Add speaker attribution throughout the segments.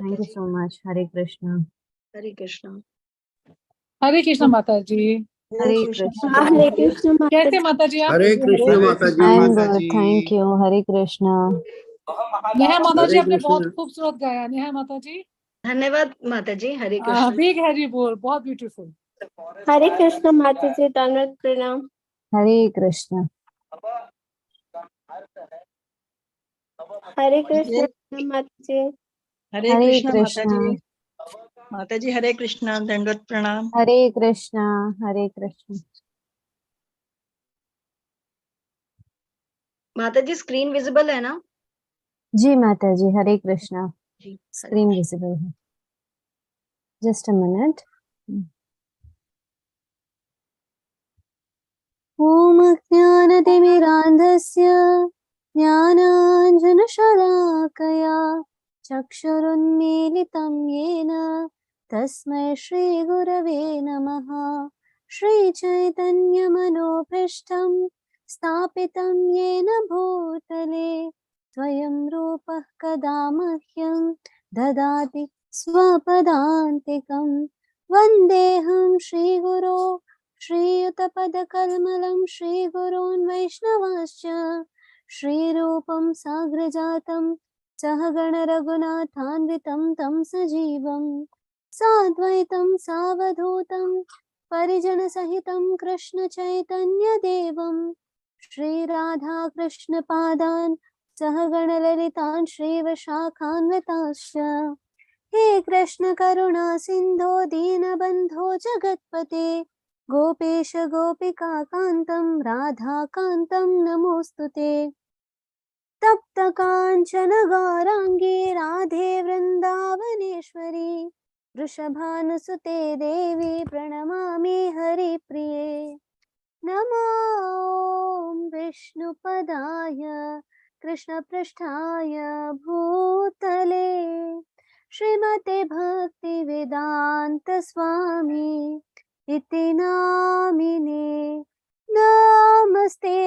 Speaker 1: Thank you so much. Hare Krishna.
Speaker 2: Hare Krishna.
Speaker 3: Hare Krishna माता जी।
Speaker 1: हरे कृष्णा।
Speaker 4: हरे कृष्ण माता
Speaker 3: कैसे
Speaker 4: जी।
Speaker 3: माता जी आप?
Speaker 5: हरे कृष्ण माता जी।
Speaker 1: I am good, thank you. Hare Krishna.
Speaker 3: Neha माता जी
Speaker 5: हरे
Speaker 3: आपने बहुत
Speaker 5: कृष्ण।
Speaker 3: खूबसूरत गाया। नेहा माता जी
Speaker 2: धन्यवाद माता जी। हरे कृष्ण।
Speaker 3: बिग हरी बोल, बहुत ब्यूटीफुल।
Speaker 4: हरे कृष्ण माता जी, दंडवत प्रणाम।
Speaker 1: हरे कृष्णा।
Speaker 4: हरे कृष्ण माता जी।
Speaker 2: हरे
Speaker 1: हरे
Speaker 2: कृष्णा माता
Speaker 1: कृष्णा।
Speaker 2: जी। माता जी हरे कृष्णा, दंडवत प्रणाम।
Speaker 1: हरे कृष्णा। हरे कृष्णा।
Speaker 2: माता जी स्क्रीन विजिबल है ना?
Speaker 1: जी माता जी, हरे कृष्णा।
Speaker 2: जी
Speaker 1: स्क्रीन विजिबल है। Just a minute. ओम ज्ञानतिमिरान्धस्य ज्ञानाञ्जनशलाकया चक्षुरुन्मीलितं येन तस्मै श्रीगुरवे नमः। श्रीचैतन्यमनोभीष्टं स्थापितं येन भूतले स्वयं रूपः कदा मह्यं ददाति स्वपदान्तिकं। वन्देऽहं श्रीगुरो श्रीयुतपदकल्मलं श्रीगुरून् वैष्णवांश्च श्रीरूपं साग्रजातं सहगण रघुनाथान्वितं तं सजीवं साद्वैतं सावधूतं परिजनसहितं कृष्णचैतन्यदेवं श्रीराधाकृष्णपादान् सहगण ललितान् श्रीवशाखान्विताश्च। हे कृष्ण करुणा सिन्धो दीनबन्धो जगत्पते गोपेश गोपिका कान्तं राधाकान्तं नमोऽस्तुते। तप्त काञ्चन गौराङ्गी राधे वृन्दावनेश्वरी वृषभानुसुते देवी प्रणमामि हरिप्रिये। नमो विष्णुपदाय कृष्णपृष्ठाय भूतले श्रीमते भक्तिवेदान्त स्वामी इति नामिने। नमस्ते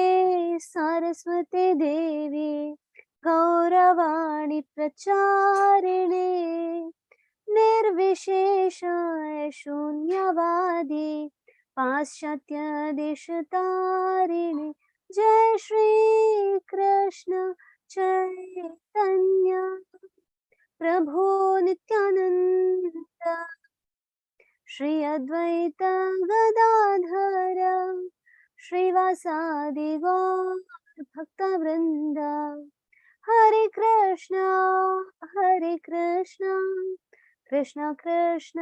Speaker 1: सरस्वती देवी गौरवाणी प्रचारिणे निर्विशेष शून्यवादी पाश्चात्य देशतारिणे। जय श्री कृष्ण चैतन्य प्रभु नित्यानंद श्री अद्वैत गदाधर श्रीवासादि गौर भक्तवृंद। हरे कृष्णा कृष्ण कृष्ण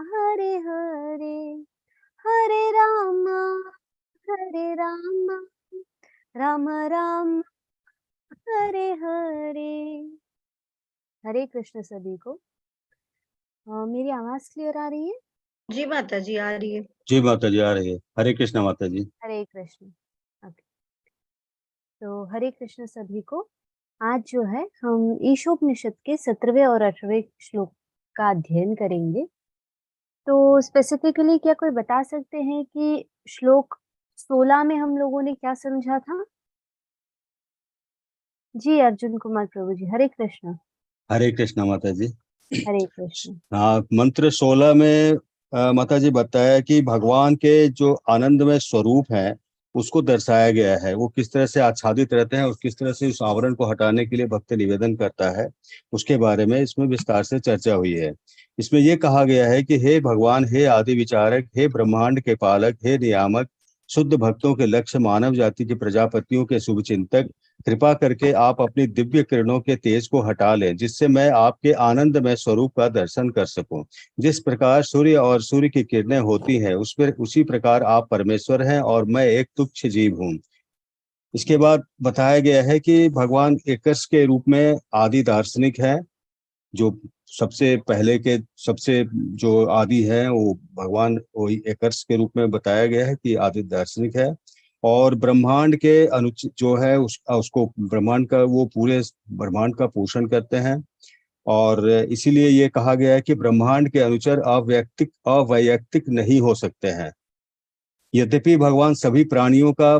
Speaker 1: हरे हरे हरे राम राम राम हरे हरे। हरे कृष्ण सभी को। मेरी आवाज क्लियर आ रही है?
Speaker 2: जी माता जी आ रही है।
Speaker 5: जी माता जी आ रही है। हरे कृष्ण माता जी।
Speaker 1: हरे कृष्ण। ओके, तो हरे कृष्ण सभी को। आज जो है हम ईशोपनिषद के 17वें और 18वें श्लोक का अध्ययन करेंगे। तो स्पेसिफिकली क्या कोई बता सकते हैं कि श्लोक 16 में हम लोगों ने क्या समझा था? जी अर्जुन कुमार प्रभु जी, हरे कृष्ण।
Speaker 5: हरे कृष्ण माता जी।
Speaker 1: हरे कृष्ण।
Speaker 5: हाँ, मंत्र 16 में माता जी बताया कि भगवान के जो आनंदमय स्वरूप है उसको दर्शाया गया है। वो किस तरह से आच्छादित रहते हैं और किस तरह से उस आवरण को हटाने के लिए भक्त निवेदन करता है, उसके बारे में इसमें विस्तार से चर्चा हुई है। इसमें यह कहा गया है कि हे भगवान, हे आदि विचारक, हे ब्रह्मांड के पालक, हे नियामक, शुद्ध भक्तों के लक्ष्य, मानव जाति के प्रजापतियों के शुभचिंतक, कृपा करके आप अपनी दिव्य किरणों के तेज को हटा लें, जिससे मैं आपके आनंदमय स्वरूप का दर्शन कर सकूं। जिस प्रकार सूर्य और सूर्य की किरणें होती हैं, उसी प्रकार आप परमेश्वर हैं और मैं एक तुच्छ जीव हूं। इसके बाद बताया गया है कि भगवान एकर्ष के रूप में आदि दार्शनिक है। जो सबसे पहले के सबसे जो आदि है वो भगवान वही एकर्ष के रूप में बताया गया है कि आदि दार्शनिक है। और ब्रह्मांड के जो है उसको ब्रह्मांड का वो पूरे ब्रह्मांड का पोषण करते हैं। और इसीलिए ये कहा गया है कि ब्रह्मांड के अनुचर अवैयक्तिक नहीं हो सकते हैं। यद्यपि भगवान सभी प्राणियों का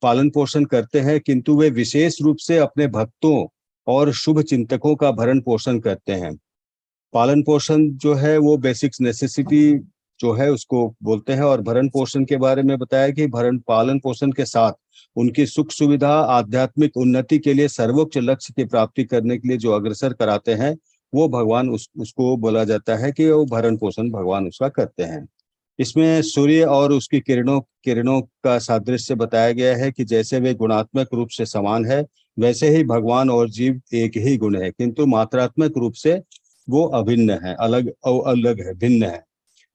Speaker 5: पालन पोषण करते हैं, किंतु वे विशेष रूप से अपने भक्तों और शुभ चिंतकों का भरण पोषण करते हैं। पालन पोषण जो है वो बेसिक नेसेसिटी जो है उसको बोलते हैं। और भरण पोषण के बारे में बताया कि भरण पालन पोषण के साथ उनकी सुख सुविधा आध्यात्मिक उन्नति के लिए सर्वोच्च लक्ष्य की प्राप्ति करने के लिए जो अग्रसर कराते हैं वो भगवान उसको बोला जाता है कि वो भरण पोषण भगवान उसका करते हैं। इसमें सूर्य और उसकी किरणों किरणों का सादृश्य बताया गया है कि जैसे वे गुणात्मक रूप से समान है वैसे ही भगवान और जीव एक ही गुण है, किंतु मात्रात्मक रूप से वो अभिन्न है, अलग अलग है, भिन्न है।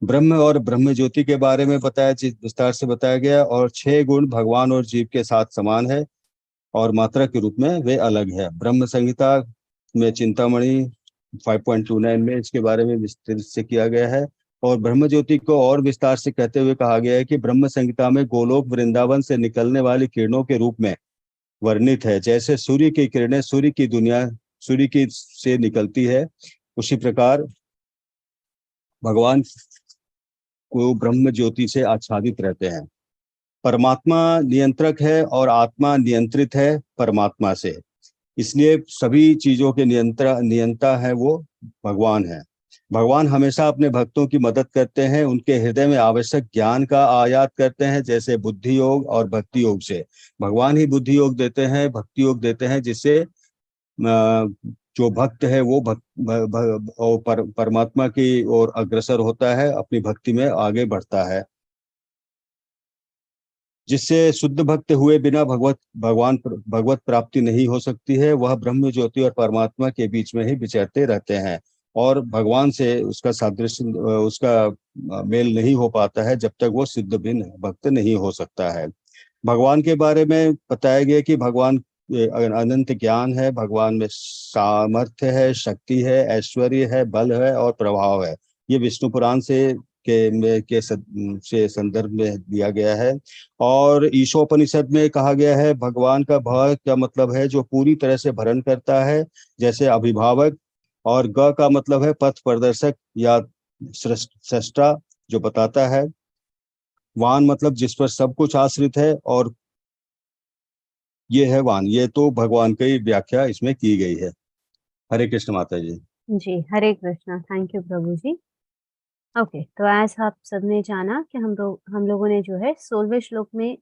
Speaker 5: ब्रह्म और ब्रह्म ज्योति के बारे में बताया, विस्तार से बताया गया। और 6 गुण भगवान और जीव के साथ समान है और मात्रा के रूप में वे अलग है। ब्रह्म संहिता में चिंतामणि 5.29 में इसके बारे में विस्तृत से किया गया है। और ब्रह्म ज्योति को और विस्तार से कहते हुए कहा गया है कि ब्रह्म संहिता में गोलोक वृंदावन से निकलने वाली किरणों के रूप में वर्णित है। जैसे सूर्य की किरणें सूर्य की से निकलती है, उसी प्रकार भगवान को ब्रह्म ज्योति से आच्छादित रहते हैं। परमात्मा नियंत्रक है और आत्मा नियंत्रित है परमात्मा से, इसलिए सभी चीजों के नियंता है वो भगवान है। भगवान हमेशा अपने भक्तों की मदद करते हैं, उनके हृदय में आवश्यक ज्ञान का आयात करते हैं, जैसे बुद्धि योग और भक्ति योग से। भगवान ही बुद्धि योग देते हैं, भक्ति योग देते हैं, जिससे जो भक्त है वो परमात्मा की ओर अग्रसर होता है, अपनी भक्ति में आगे बढ़ता है। जिससे शुद्ध भक्त हुए बिना भगवत प्राप्ति नहीं हो सकती है। वह ब्रह्म ज्योति और परमात्मा के बीच में ही विचरते रहते हैं और भगवान से उसका सादृश्य उसका मेल नहीं हो पाता है जब तक वो सिद्ध भिन्न भक्त नहीं हो सकता है। भगवान के बारे में बताया गया कि भगवान अनंत ज्ञान है, भगवान में सामर्थ्य है, शक्ति है, ऐश्वर्य है, बल है और प्रभाव है। ये विष्णु पुराण से संदर्भ में दिया गया है। और ईशोपनिषद में कहा गया है भगवान का भ का मतलब है जो पूरी तरह से भरण करता है, जैसे अभिभावक। और ग का मतलब है पथ प्रदर्शक या सृष्टा जो बताता है। वान मतलब जिस पर सब कुछ आश्रित है, और ये है वान। ये तो भगवान की व्याख्या इसमें की गई है। हरे कृष्ण माता जी।
Speaker 1: जी, हरे कृष्णा। थैंक यू प्रभु जी। ओके, तो आज आप सबने जाना कि हम लोगों ने जो है 16वें श्लोक में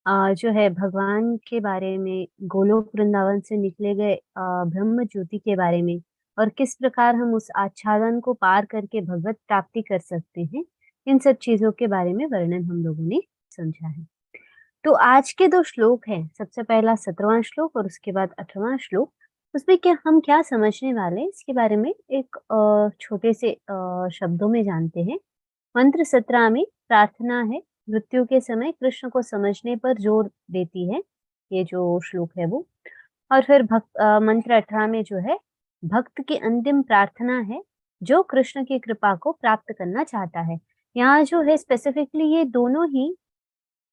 Speaker 1: जो है भगवान के बारे में, गोलोक वृंदावन से निकले गए ब्रह्म ज्योति के बारे में, और किस प्रकार हम उस आच्छादन को पार करके भगवत प्राप्ति कर सकते हैं, इन सब चीजों के बारे में वर्णन हम लोगों ने समझा है। तो आज के 2 श्लोक हैं, सबसे पहला 17वां श्लोक और उसके बाद 18वां श्लोक। उसमें हम क्या समझने वाले हैं इसके बारे में एक छोटे से शब्दों में जानते हैं। मंत्र 17 में प्रार्थना है, मृत्यु के समय कृष्ण को समझने पर जोर देती है, ये जो श्लोक है वो। और फिर मंत्र 18 में जो है भक्त की अंतिम प्रार्थना है, जो कृष्ण की कृपा को प्राप्त करना चाहता है। यहाँ जो है स्पेसिफिकली ये दोनों ही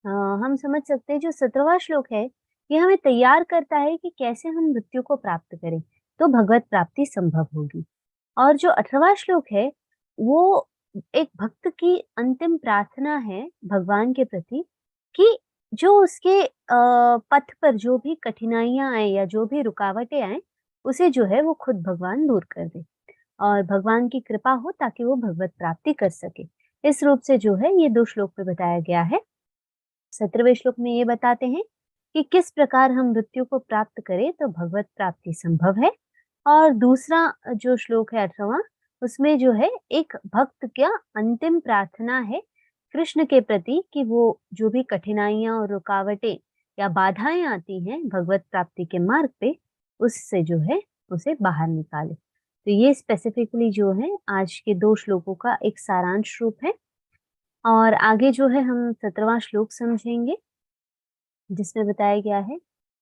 Speaker 1: हम समझ सकते हैं। जो 17वां श्लोक है ये हमें तैयार करता है कि कैसे हम मृत्यु को प्राप्त करें तो भगवत प्राप्ति संभव होगी। और जो 18वां श्लोक है वो एक भक्त की अंतिम प्रार्थना है भगवान के प्रति कि जो उसके पथ पर जो भी कठिनाइयां आए या जो भी रुकावटें आए उसे जो है वो खुद भगवान दूर कर दे और भगवान की कृपा हो ताकि वो भगवत प्राप्ति कर सके। इस रूप से जो है ये 2 श्लोक में बताया गया है। 17वें श्लोक में ये बताते हैं कि किस प्रकार हम मृत्यु को प्राप्त करें तो भगवत प्राप्ति संभव है। और दूसरा जो श्लोक है 18वां, उसमें जो है एक भक्त क्या अंतिम प्रार्थना है कृष्ण के प्रति कि वो जो भी कठिनाइयां और रुकावटें या बाधाएं आती हैं भगवत प्राप्ति के मार्ग पे, उससे जो है उसे बाहर निकाले। तो ये स्पेसिफिकली जो है आज के 2 श्लोकों का एक सारांश रूप है। और आगे जो है हम 17वां श्लोक समझेंगे जिसमें बताया गया है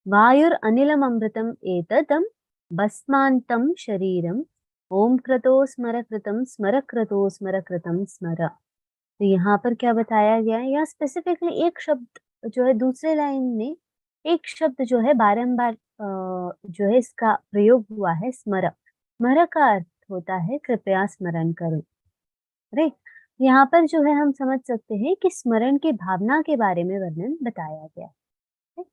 Speaker 1: वायुर अनिलम अमृतम एतदम भस्मांतम शरीरम ओम क्रतो स्मर कृतम स्मर क्रतो स्मर कृतम स्मर। तो यहाँ पर क्या बताया गया है, यहाँ स्पेसिफिकली एक शब्द जो है दूसरे लाइन में एक शब्द जो है बारंबार जो है इसका प्रयोग हुआ है, स्मर। स्मर का अर्थ होता है कृपया स्मरण करो। राइट, यहाँ पर जो है हम समझ सकते हैं कि स्मरण की भावना के बारे में वर्णन बताया गया है।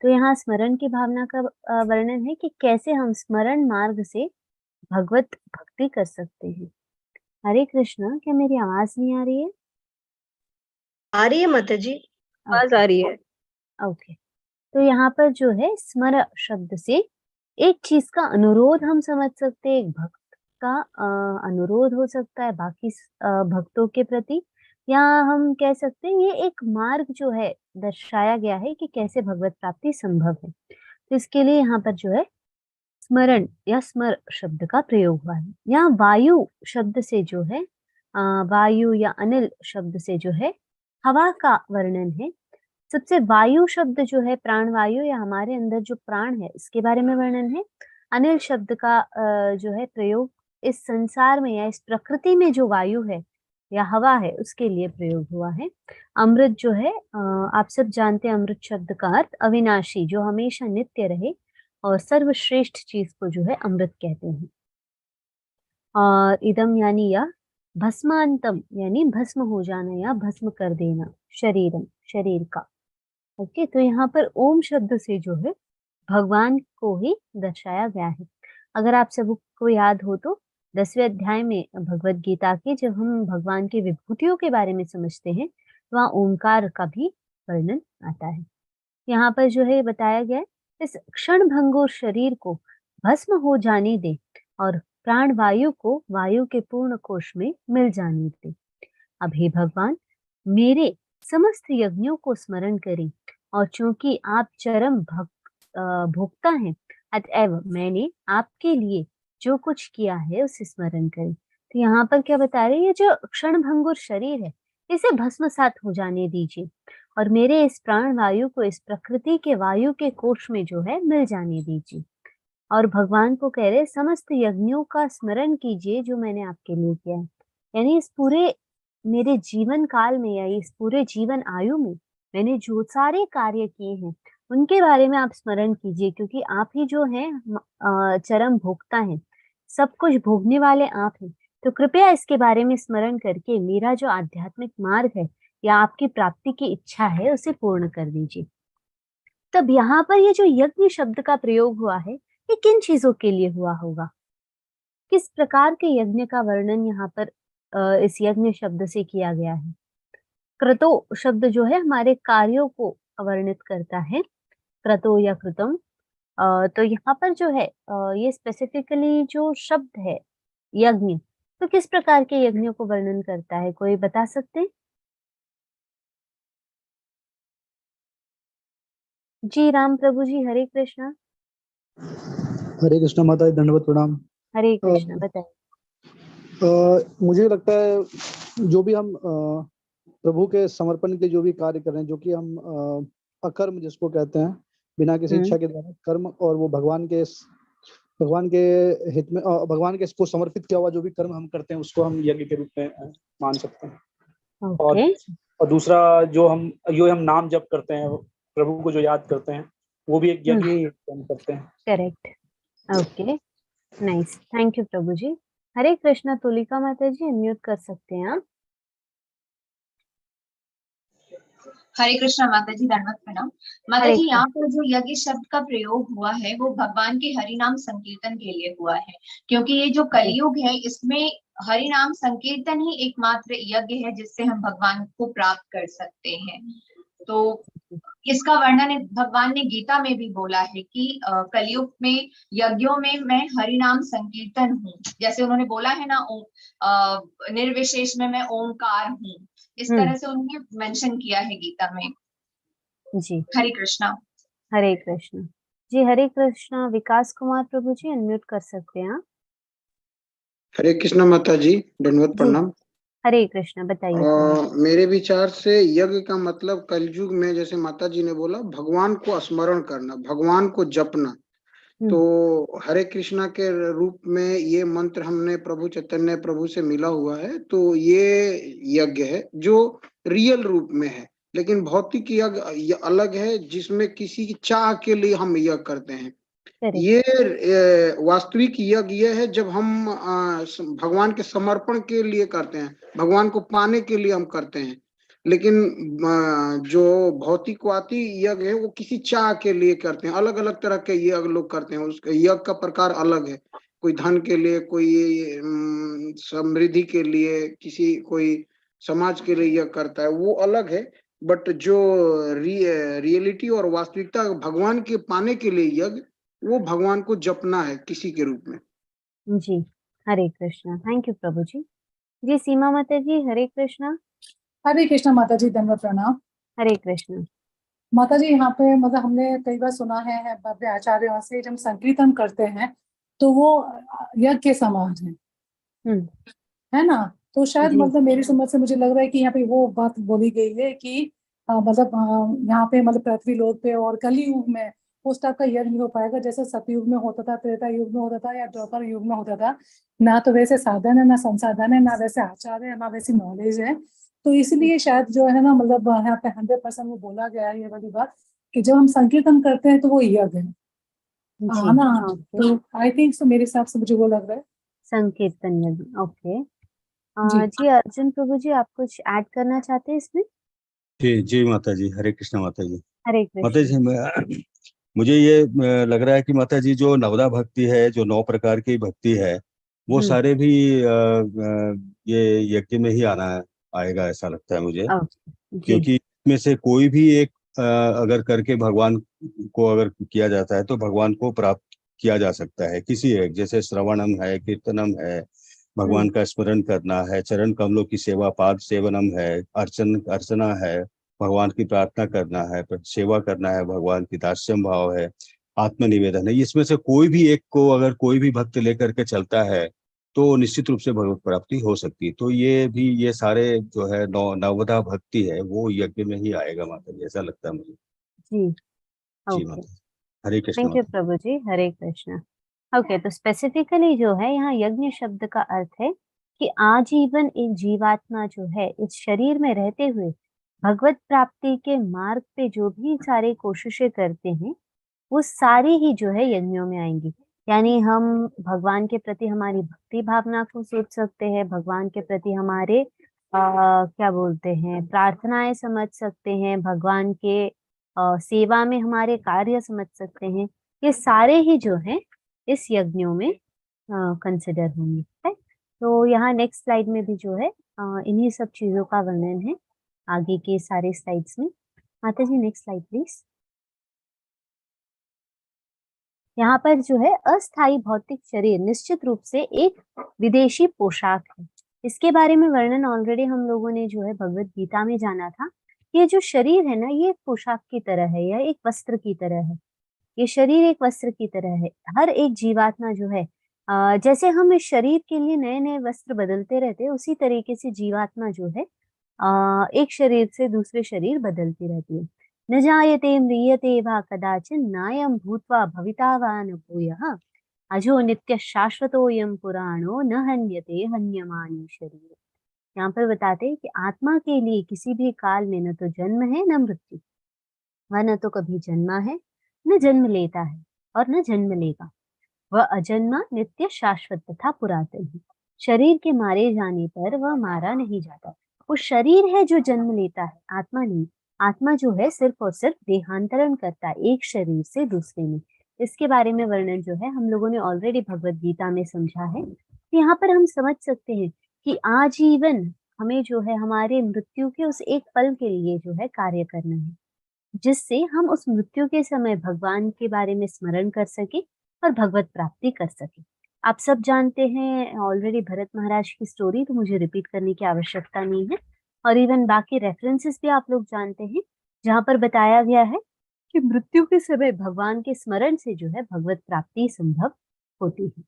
Speaker 1: तो यहाँ स्मरण की भावना का वर्णन है कि कैसे हम स्मरण मार्ग से भगवत भक्ति कर सकते हैं। हरे कृष्णा, क्या मेरी आवाज नहीं आ रही है?
Speaker 2: आ रही है माता जी, आवाज आ रही है।
Speaker 1: ओके, तो यहाँ पर जो है स्मर शब्द से एक चीज का अनुरोध हम समझ सकते हैं, एक भक्त का अनुरोध हो सकता है बाकी भक्तों के प्रति, या हम कह सकते हैं ये एक मार्ग जो है दर्शाया गया है कि कैसे भगवत प्राप्ति संभव है। तो इसके लिए यहाँ पर जो है स्मरण या स्मर शब्द का प्रयोग हुआ है। यहाँ वायु शब्द से जो है वायु या अनिल शब्द से जो है हवा का वर्णन है। सबसे वायु शब्द जो है प्राण वायु या हमारे अंदर जो प्राण है इसके बारे में वर्णन है। अनिल शब्द का जो है प्रयोग इस संसार में या इस प्रकृति में जो वायु है या हवा है उसके लिए प्रयोग हुआ है। अमृत जो है आप सब जानते हैं, अमृत शब्द का अर्थ अविनाशी, जो हमेशा नित्य रहे, और सर्वश्रेष्ठ चीज को जो है अमृत कहते हैं। और इदम यानी यह, भस्मांतम यानी भस्म हो जाना या भस्म कर देना, शरीरम शरीर का। ओके, तो यहाँ पर ओम शब्द से जो है भगवान को ही दर्शाया गया है। अगर आप सबको याद हो तो 10वें अध्याय में भगवत गीता के जब हम भगवान की विभूतियों के बारे में समझते हैं तो वहाँ ओंकार का भी वर्णन आता है। यहाँ पर जो है बताया गया है, इस क्षण भंगुर शरीर को भस्म हो जाने दे और प्राण वायु को वायु के पूर्ण कोश में मिल जाने दे। अब हे भगवान, मेरे समस्त यज्ञों को स्मरण करें, और चूंकि आप चरम भोक्ता हैं, अतएव मैंने आपके लिए जो कुछ किया है उसे स्मरण करें। तो यहाँ पर क्या बता रहे हैं, ये जो क्षण भंगुर शरीर है इसे भस्मसात हो जाने दीजिए और मेरे इस प्राण वायु को इस प्रकृति के वायु के कोश में जो है मिल जाने दीजिए। और भगवान को कह रहे समस्त यज्ञों का स्मरण कीजिए जो मैंने आपके लिए किया है। यानी इस पूरे मेरे जीवन काल में या इस पूरे जीवन आयु में मैंने जो सारे कार्य किए हैं उनके बारे में आप स्मरण कीजिए, क्योंकि आप ही जो हैं चरम भोक्ता हैं, सब कुछ भोगने वाले आप हैं। तो कृपया इसके बारे में स्मरण करके मेरा जो आध्यात्मिक मार्ग है या आपकी प्राप्ति की इच्छा है उसे पूर्ण कर दीजिए। तब यहाँ पर ये जो यज्ञ शब्द का प्रयोग हुआ है ये किन चीजों के लिए हुआ होगा, किस प्रकार के यज्ञ का वर्णन यहाँ पर इस यज्ञ शब्द से किया गया है। क्रतो शब्द जो है हमारे कार्यों को वर्णित करता है, क्रतो या कृतम। तो यहाँ पर जो है ये स्पेसिफिकली जो शब्द है यज्ञ, तो किस प्रकार के यज्ञों को वर्णन करता है, कोई बता सकते हैं? जी राम प्रभु जी, हरे कृष्णा।
Speaker 6: हरे कृष्णा माता जी, दंडवत प्रणाम।
Speaker 1: हरे कृष्णा, बताइए।
Speaker 6: मुझे लगता है जो भी हम प्रभु के समर्पण के जो भी कार्य कर रहे हैं, जो कि हम अकर्म जिसको कहते हैं, बिना किसी इच्छा के द्वारा कर्म, और वो भगवान के हित में भगवान के इसको समर्पित किया हुआ जो भी कर्म हम करते हैं उसको हम यज्ञ के रूप में मान सकते हैं। और दूसरा जो हम नाम जप करते हैं, प्रभु को जो याद करते हैं, वो भी एक यज्ञ ही हम करते हैं।
Speaker 1: Correct, okay, nice, thank you प्रभु जी। हरे कृष्णा। तुलिका माता जी, अनम्यूट कर सकते हैं आप।
Speaker 7: हरे कृष्णा माता जी, दंडवत प्रणाम। माता जी, यहाँ पर जो यज्ञ शब्द का प्रयोग हुआ है वो भगवान के हरि नाम संकीर्तन के लिए हुआ है, क्योंकि ये जो कलयुग है इसमें हरि नाम संकीर्तन ही एकमात्र यज्ञ है जिससे हम भगवान को प्राप्त कर सकते हैं। तो इसका वर्णन भगवान ने गीता में भी बोला है कि कलयुग में यज्ञों में मैं हरि नाम संकीर्तन हूँ, जैसे उन्होंने बोला है ना, निर्विशेष में मैं ओंकार हूँ, इस तरह से उन्होंने मेंशन किया है गीता में।
Speaker 1: जी,
Speaker 7: हरे कृष्णा।
Speaker 1: हरे कृष्णा जी। हरे कृष्णा। विकास कुमार प्रभु जी, अनम्यूट कर सकते हैं आप।
Speaker 8: हरे कृष्णा माता जी, दंडवत प्रणाम।
Speaker 1: हरे कृष्णा, बताइए।
Speaker 8: मेरे विचार से यज्ञ का मतलब कलयुग में, जैसे माता जी ने बोला, भगवान को स्मरण करना, भगवान को जपना। तो हरे कृष्णा के रूप में ये मंत्र हमने प्रभु चैतन्य प्रभु से मिला हुआ है, तो ये यज्ञ है जो रियल रूप में है। लेकिन भौतिक यज्ञ अलग है जिसमें किसी की चाह के लिए हम यज्ञ करते हैं। ये वास्तविक यज्ञ ये है जब हम भगवान के समर्पण के लिए करते हैं, भगवान को पाने के लिए हम करते हैं। लेकिन जो भौतिकवादी यज्ञ है वो किसी चाह के लिए करते हैं। अलग अलग तरह के यज्ञ लोग करते हैं, उसके यज्ञ का प्रकार अलग है। कोई धन के लिए, कोई समृद्धि के लिए, किसी कोई समाज के लिए यज्ञ करता है, वो अलग है। बट जो रियलिटी और वास्तविकता भगवान के पाने के लिए यज्ञ, वो भगवान को जपना है किसी के रूप में।
Speaker 1: जी, हरे कृष्णा। थैंक यू प्रभु जी। जी सीमा माता जी, हरे कृष्णा।
Speaker 3: हरे कृष्णा माता जी, दंडवत प्रणाम।
Speaker 1: हरे कृष्णा।
Speaker 3: माता जी, यहाँ पे मतलब हमने कई बार सुना है भव्य आचार्यों से, जब संकीर्तन करते हैं तो वो यज्ञ के समान है, है ना? तो शायद
Speaker 1: जी।
Speaker 3: मतलब मेरी समझ से मुझे लग रहा है कि यहाँ पे वो बात बोली गई है कि मतलब यहाँ पे मतलब पृथ्वी लोक पे और कली युग में उस टाइप का यज्ञ नहीं हो पाएगा जैसे सतयुग में होता था, त्रेता युग में होता था या द्वापर युग में होता था। ना तो वैसे साधन है, ना संसाधन है, ना वैसे आचार है, ना वैसी नॉलेज है। तो इसलिए शायद जो है ना, मतलब यहाँ पे 100% वो बोला गया है ये वाली बात कि जब हम संकीर्तन करते हैं तो वो यज्ञ है
Speaker 1: जी,
Speaker 3: ना।
Speaker 1: ओके।
Speaker 3: तो आई थिंक सो, मेरे हिसाब से मुझे वो लग रहा है।
Speaker 1: संकीर्तन यज्ञ, ओके।
Speaker 3: जी
Speaker 1: जी अर्जुन प्रभु जी, आप कुछ ऐड करना चाहते हैं इसमें?
Speaker 5: जी जी माता जी, हरे कृष्णा माता जी।
Speaker 1: हरे
Speaker 5: माता
Speaker 1: कृष्ण।
Speaker 5: जी, मुझे ये लग रहा है कि माता जी जो नवदा भक्ति है, जो 9 प्रकार की भक्ति है, वो सारे भी ये यज्ञ में ही आएगा, ऐसा लगता है मुझे।
Speaker 1: ओके जी।
Speaker 5: क्योंकि इसमें से कोई भी एक अगर करके भगवान को अगर किया जाता है तो भगवान को प्राप्त किया जा सकता है। किसी एक, जैसे श्रवणम है, कीर्तनम है, भगवान का स्मरण करना है, चरण कमलों की सेवा, पाद सेवनम है, अर्चना है, भगवान की प्रार्थना करना है, सेवा करना है, भगवान की दास्यम भाव है, आत्मनिवेदन है। इसमें से कोई भी एक को अगर कोई भी भक्त लेकर के चलता है तो निश्चित रूप से भगवत प्राप्ति हो सकती है। तो ये सारे जो है नवदा भक्ति है, वो यज्ञ में ही आएगा माता जी, ऐसा लगता है मुझे।
Speaker 1: जी,
Speaker 5: जी
Speaker 1: ओके।
Speaker 5: माता जी, हरे कृष्ण
Speaker 1: थैंक यू
Speaker 5: माता जी।
Speaker 1: प्रभु जी, हरे कृष्ण। ओके, तो स्पेसिफिकली जो है यहाँ यज्ञ शब्द का अर्थ है कि आजीवन एक जीवात्मा जो है इस शरीर में रहते हुए भगवत प्राप्ति के मार्ग पे जो भी सारे कोशिशें करते हैं, वो सारी ही जो है यज्ञों में आएंगी। यानी हम भगवान के प्रति हमारी भक्ति भावना को सोच सकते हैं, भगवान के प्रति हमारे क्या बोलते हैं, प्रार्थनाएं समझ सकते हैं, भगवान के सेवा में हमारे कार्य समझ सकते हैं। ये सारे ही जो हैं इस यज्ञों में कंसिडर होंगे। है? तो यहाँ नेक्स्ट स्लाइड में भी जो है इन्हीं सब चीजों का वर्णन है आगे के सारे स्लाइड्स में। माता जी नेक्स्ट स्लाइड प्लीज। यहाँ पर जो है अस्थायी भौतिक शरीर निश्चित रूप से एक विदेशी पोशाक है। इसके बारे में वर्णन ऑलरेडी हम लोगों ने जो है भगवत गीता में जाना था। ये जो शरीर है ना, ये एक पोशाक की तरह है, यह एक वस्त्र की तरह है। ये शरीर एक वस्त्र की तरह है। हर एक जीवात्मा जो है जैसे हम इस शरीर के लिए नए नए वस्त्र बदलते रहते हैं, उसी तरीके से जीवात्मा जो है एक शरीर से दूसरे शरीर बदलती रहती है। न जायते म्रियते वा कदाचिन नायं भूत्वा भविता वा न भूयः अजो नित्य शाश्वतोयम पुराणो न हन्यते हन्यमाने शरीर। यहाँ पर बताते हैं कि आत्मा के लिए किसी भी काल में न तो जन्म है न मृत्यु, वह न तो कभी जन्मा है न जन्म लेता है और न जन्म लेगा। वह अजन्मा नित्य शाश्वत तथा पुरातन है। शरीर के मारे जाने पर वह मारा नहीं जाता। वो शरीर है जो जन्म लेता है, आत्मा नहीं। आत्मा जो है सिर्फ और सिर्फ देहांतरण करता है एक शरीर से दूसरे में। इसके बारे में वर्णन जो है हम लोगों ने ऑलरेडी भगवत गीता में समझा है। तो यहाँ पर हम समझ सकते हैं कि आजीवन हमें जो है हमारे मृत्यु के उस एक पल के लिए जो है कार्य करना है, जिससे हम उस मृत्यु के समय भगवान के बारे में स्मरण कर सके और भगवत प्राप्ति कर सके। आप सब जानते हैं ऑलरेडी भरत महाराज की स्टोरी, तो मुझे रिपीट करने की आवश्यकता नहीं है। और इवन बाकी रेफरेंसेस भी आप लोग जानते हैं, जहाँ पर बताया गया है कि मृत्यु के समय भगवान के स्मरण से जो है भगवत प्राप्ति संभव होती है।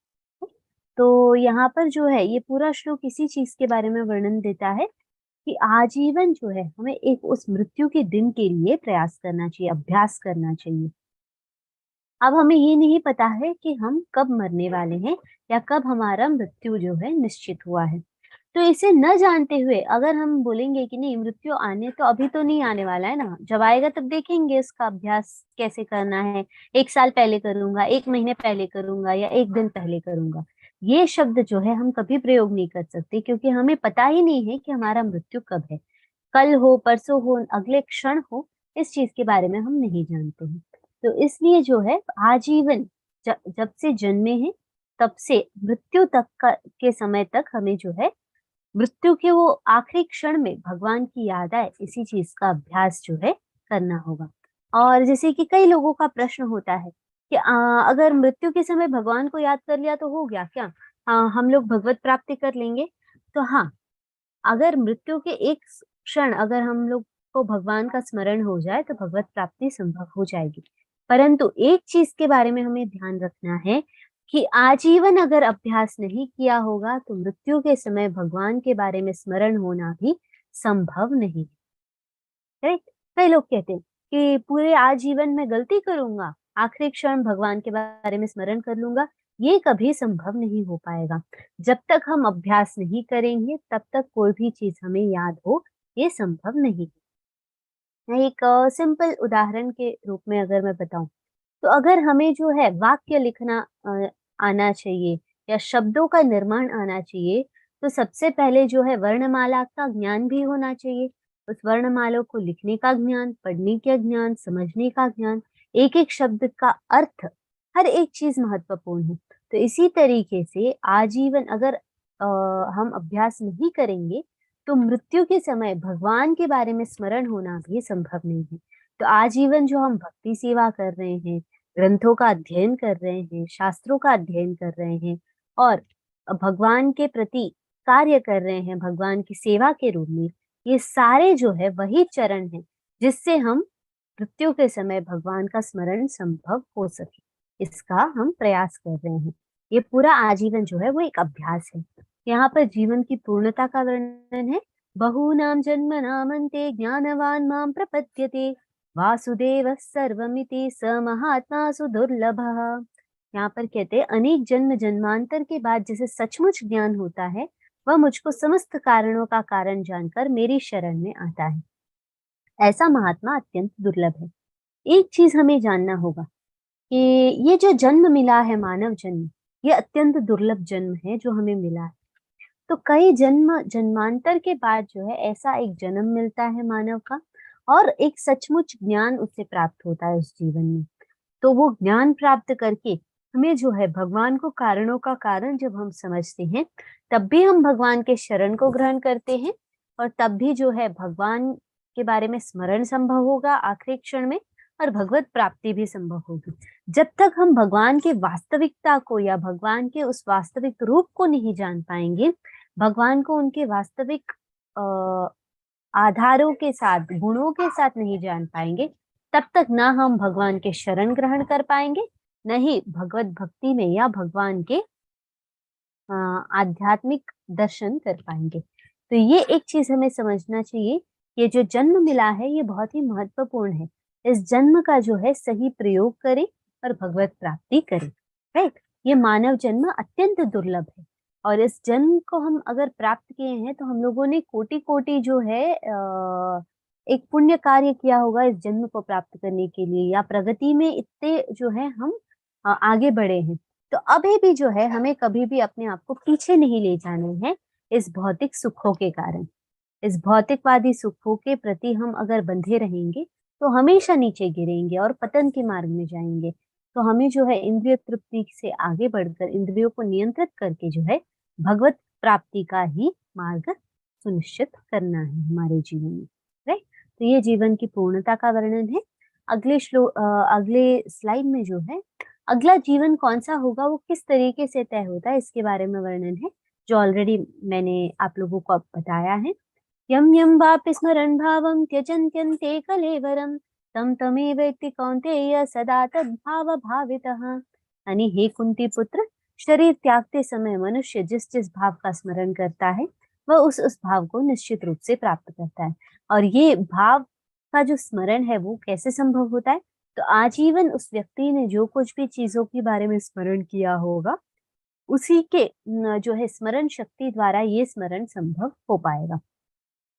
Speaker 1: तो यहाँ पर जो है ये पूरा श्लोक इसी चीज के बारे में वर्णन देता है कि आजीवन जो है हमें एक उस मृत्यु के दिन के लिए प्रयास करना चाहिए, अभ्यास करना चाहिए। अब हमें ये नहीं पता है कि हम कब मरने वाले हैं या कब हमारा मृत्यु जो है निश्चित हुआ है। तो इसे न जानते हुए अगर हम बोलेंगे कि नहीं मृत्यु आने तो अभी तो नहीं आने वाला है ना, जब आएगा तब देखेंगे इसका अभ्यास कैसे करना है, 1 साल पहले करूंगा, 1 महीने पहले करूंगा या 1 दिन पहले करूंगा, ये शब्द जो है हम कभी प्रयोग नहीं कर सकते, क्योंकि हमें पता ही नहीं है कि हमारा मृत्यु कब है। कल हो, परसों हो, अगले क्षण हो, इस चीज के बारे में हम नहीं जानते हैं। तो इसलिए जो है आजीवन जब से जन्मे हैं तब से मृत्यु तक के समय तक हमें जो है मृत्यु के वो आखिरी क्षण में भगवान की याद आए, इसी चीज का अभ्यास जो है करना होगा। और जैसे कि कई लोगों का प्रश्न होता है कि अगर मृत्यु के समय भगवान को याद कर लिया तो हो गया क्या, हम लोग भगवत प्राप्ति कर लेंगे? तो हाँ, अगर मृत्यु के एक क्षण अगर हम लोग को भगवान का स्मरण हो जाए तो भगवत प्राप्ति संभव हो जाएगी। परंतु एक चीज के बारे में हमें ध्यान रखना है कि आजीवन अगर अभ्यास नहीं किया होगा तो मृत्यु के समय भगवान के बारे में स्मरण होना भी संभव नहीं है। करेक्ट? कई लोग कहते हैं कि पूरे आजीवन में गलती करूंगा, आखिरी क्षण भगवान के बारे में स्मरण कर लूंगा। ये कभी संभव नहीं हो पाएगा। जब तक हम अभ्यास नहीं करेंगे तब तक कोई भी चीज हमें याद हो, ये संभव नहीं है। मैं एक सिंपल उदाहरण के रूप में अगर मैं बताऊं तो अगर हमें जो है वाक्य लिखना आना चाहिए या शब्दों का निर्माण आना चाहिए तो सबसे पहले जो है वर्णमाला का ज्ञान भी होना चाहिए। उस वर्णमाला को लिखने का ज्ञान, पढ़ने का ज्ञान, समझने का ज्ञान, एक एक शब्द का अर्थ, हर एक चीज महत्वपूर्ण है। तो इसी तरीके से आजीवन अगर हम अभ्यास नहीं करेंगे तो मृत्यु के समय भगवान के बारे में स्मरण होना भी संभव नहीं है। तो आजीवन जो हम भक्ति सेवा कर रहे हैं, ग्रंथों का अध्ययन कर रहे हैं, शास्त्रों का अध्ययन कर रहे हैं और भगवान के प्रति कार्य कर रहे हैं भगवान की सेवा के रूप में, ये सारे जो है वही चरण है जिससे हम मृत्यु के समय भगवान का स्मरण संभव हो सके। इसका हम प्रयास कर रहे हैं। ये पूरा आजीवन जो है वो एक अभ्यास है। यहाँ पर जीवन की पूर्णता का वर्णन है। बहूनाम जन्मनामन्ते ज्ञानवान माम प्रपद्यते वासुदेव सर्वमिति स महात्मा सुदुर्लभः। यहाँ पर कहते हैं अनेक जन्म जन्मांतर के बाद जिसे सचमुच ज्ञान होता है वह मुझको समस्त कारणों का कारण जानकर मेरी शरण में आता है। ऐसा महात्मा अत्यंत दुर्लभ है। एक चीज हमें जानना होगा कि ये जो जन्म मिला है, मानव जन्म, ये अत्यंत दुर्लभ जन्म है जो हमें मिला है। तो कई जन्म जन्मांतर के बाद जो है ऐसा एक जन्म मिलता है मानव का और एक सचमुच ज्ञान उससे प्राप्त होता है उस जीवन में। तो वो ज्ञान प्राप्त करके हमें जो है भगवान को कारणों का कारण जब हम समझते हैं तब भी हम भगवान के शरण को ग्रहण करते हैं और तब भी जो है भगवान के बारे में स्मरण संभव होगा आखिरी क्षण में और भगवत प्राप्ति भी संभव होगी। जब तक हम भगवान के वास्तविकता को या भगवान के उस वास्तविक रूप को नहीं जान पाएंगे, भगवान को उनके वास्तविक आधारों के साथ, गुणों के साथ नहीं जान पाएंगे, तब तक ना हम भगवान के शरण ग्रहण कर पाएंगे, न ही भगवत भक्ति में या भगवान के आध्यात्मिक दर्शन कर पाएंगे। तो ये एक चीज हमें समझना चाहिए, ये जो जन्म मिला है ये बहुत ही महत्वपूर्ण है। इस जन्म का जो है सही प्रयोग करें और भगवत प्राप्ति करें। राइट? ये मानव जन्म अत्यंत दुर्लभ है और इस जन्म को हम अगर प्राप्त किए हैं तो हम लोगों ने कोटि कोटि जो है एक पुण्य कार्य किया होगा इस जन्म को प्राप्त करने के लिए, या प्रगति में इतने जो है हम आगे बढ़े हैं। तो अभी भी जो है हमें कभी भी अपने आप को पीछे नहीं ले जाना है इस भौतिक सुखों के कारण। इस भौतिकवादी सुखों के प्रति हम अगर बंधे रहेंगे तो हमेशा नीचे गिरेंगे और पतन के मार्ग में जाएंगे। तो हमें जो है इंद्रिय तृप्ति से आगे बढ़कर इंद्रियों को नियंत्रित करके जो है भगवत प्राप्ति का ही मार्ग सुनिश्चित करना है हमारे जीवन में। राइट? तो ये जीवन की पूर्णता का वर्णन है। अगले स्लाइड में जो है अगला जीवन कौन सा होगा, वो किस तरीके से तय होता है, इसके बारे में वर्णन है जो ऑलरेडी मैंने आप लोगों को अब बताया है। यम यम वापि स्मरण भावम त्यजन्त्यन्ते कलेवरम तम तमेवेति कौन्तेय सदा तद्भाव भावितः। यानी हे कुंती पुत्र, शरीर त्यागते समय मनुष्य जिस जिस भाव का स्मरण करता है वह उस भाव को निश्चित रूप से प्राप्त करता है। और ये भाव का जो स्मरण है वो कैसे संभव होता है? तो आजीवन उस व्यक्ति ने जो कुछ भी चीजों के बारे में स्मरण किया होगा उसी के जो है स्मरण शक्ति द्वारा ये स्मरण संभव हो पाएगा।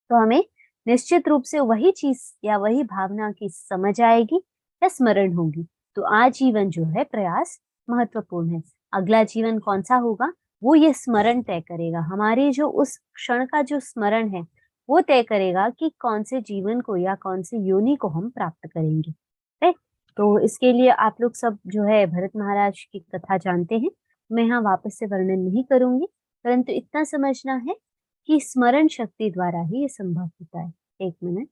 Speaker 1: तो हमें निश्चित रूप से वही चीज या वही भावना की समझ आएगी या स्मरण होगी। तो आजीवन जो है प्रयास महत्वपूर्ण है। अगला जीवन कौन सा होगा वो ये स्मरण तय करेगा। हमारे जो उस क्षण का जो स्मरण है वो तय करेगा कि कौन से जीवन को या कौन से योनि को हम प्राप्त करेंगे। राइट? तो इसके लिए आप लोग सब जो है भरत महाराज की कथा जानते हैं। मैं यहाँ वापस से वर्णन नहीं करूंगी, परंतु इतना समझना है कि स्मरण शक्ति द्वारा ही ये संभव होता है। एक मिनट।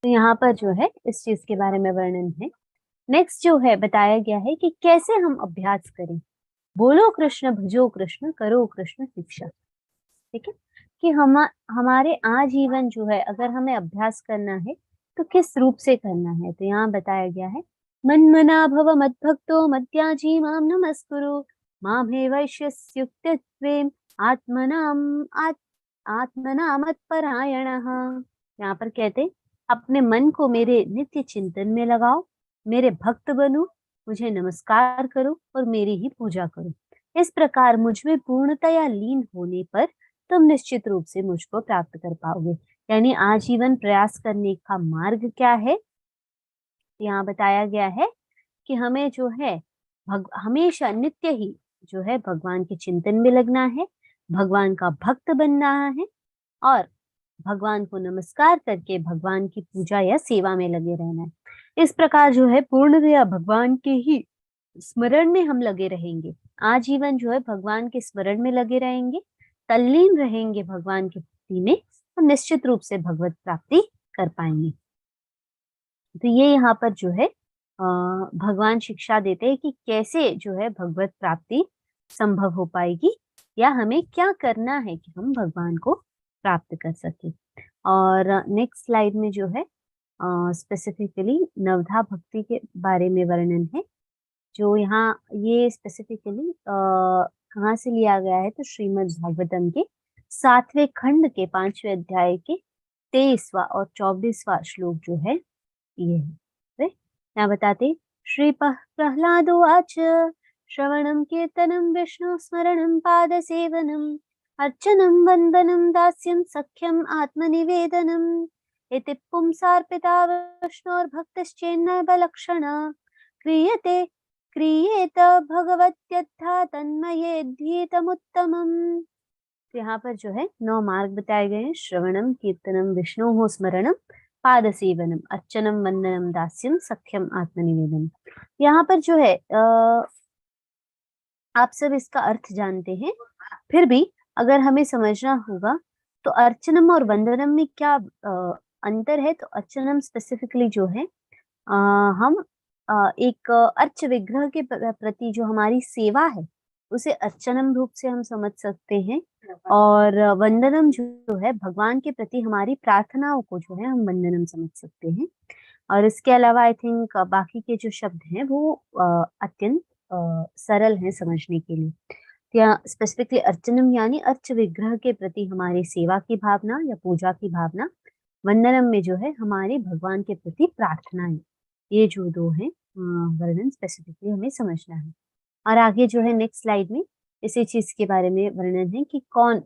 Speaker 1: तो यहाँ पर जो है इस चीज के बारे में वर्णन है। नेक्स्ट जो है बताया गया है कि कैसे हम अभ्यास करें। बोलो कृष्ण, भजो कृष्ण, करो कृष्ण शिक्षा। ठीक है, कि हमारे आजीवन जो है अगर हमें अभ्यास करना है तो किस रूप से करना है। तो यहाँ बताया गया है, मन्मना भव मद्भक्तो मद्याजी माम नमस्कुरु मामे वैश्यस्युक्तत्वेन आत्मना मत्परायणः। यहाँ पर कहते अपने मन को मेरे नित्य चिंतन में लगाओ, मेरे भक्त बनो, मुझे नमस्कार करो और मेरी ही पूजा करो। इस प्रकार मुझ में पूर्णतया लीन होने पर तुम निश्चित रूप से मुझको प्राप्त कर पाओगे। यानी आजीवन प्रयास करने का मार्ग क्या है, यहाँ बताया गया है कि हमें जो है हमेशा नित्य ही जो है भगवान के चिंतन में लगना है, भगवान का भक्त बनना है और भगवान को नमस्कार करके भगवान की पूजा या सेवा में लगे रहना है। इस प्रकार जो है पूर्णतया भगवान के ही स्मरण में हम लगे रहेंगे, आजीवन जो है भगवान के स्मरण में लगे रहेंगे, तल्लीन रहेंगे भगवान की भक्ति में, तो निश्चित रूप से भगवत प्राप्ति कर पाएंगे। तो ये यहाँ पर जो है भगवान शिक्षा देते हैं कि कैसे जो है भगवत प्राप्ति संभव हो पाएगी या हमें क्या करना है कि हम भगवान को प्राप्त कर सके। और नेक्स्ट स्लाइड में जो है स्पेसिफिकली नवधा भक्ति के बारे में वर्णन है, जो यहाँ ये स्पेसिफिकली कहाँ से लिया गया है, तो श्रीमद् भागवतम के 7वें खंड के 5वें अध्याय के 23वां और 24वां श्लोक जो है ये है। यहाँ बताते श्री प्रहलाद उवाच श्रवणं कीर्तनं विष्णु स्मरणं पाद सेवनम् अर्चनं वंदनं दास्यं सख्यम् आत्मनिवेदनम् इति पुंसार्पिता विष्णोर्भक्तश्चेन्न बलक्षणा क्रियेत भगवत्यथा तन्मयेद्धीतमुत्तमम्। यहाँ पर जो है 9 मार्ग बताए गए हैं। श्रवणम कीर्तनम विष्णु स्मरणम पाद सेवनम अर्चनम वंदनम दास्यम सख्यम आत्मनिवेदनम। यहाँ पर जो है आप सब इसका अर्थ जानते हैं, फिर भी अगर हमें समझना होगा तो अर्चनम और वंदनम में क्या अंतर है। तो अर्चनम स्पेसिफिकली जो है हम एक अर्च विग्रह के प्रति जो हमारी सेवा है उसे अर्चनम रूप से हम समझ सकते हैं, और वंदनम जो है भगवान के प्रति हमारी प्रार्थनाओं को जो है हम वंदनम समझ सकते हैं। और इसके अलावा आई थिंक बाकी के जो शब्द हैं वो अत्यंत सरल हैं समझने के लिए। या स्पेसिफिकली अर्चनम यानी अर्च विग्रह के प्रति हमारी सेवा की भावना या पूजा की भावना, वंदनम में जो है हमारे भगवान के प्रति प्रार्थनाएं। ये जो 2 हैं वर्णन स्पेसिफिकली हमें समझना है। और आगे जो है नेक्स्ट स्लाइड में इसी चीज के बारे में वर्णन है कि कौन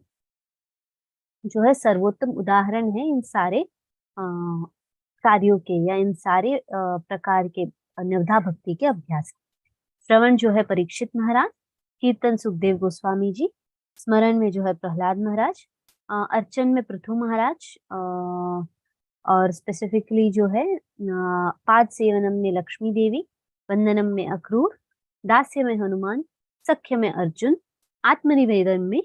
Speaker 1: जो है सर्वोत्तम उदाहरण है इन सारे कार्यों के या इन सारे प्रकार के नवधा भक्ति के अभ्यास। श्रवण जो है परीक्षित महाराज, कीर्तन सुखदेव गोस्वामी जी, स्मरण में जो है प्रहलाद महाराज, अर्चन में पृथु महाराज, और स्पेसिफिकली जो है पाद सेवनम में लक्ष्मी देवी, वंदनम में अक्रूर, दास्य में हनुमान, सख्य में अर्जुन, आत्मनिवेदन में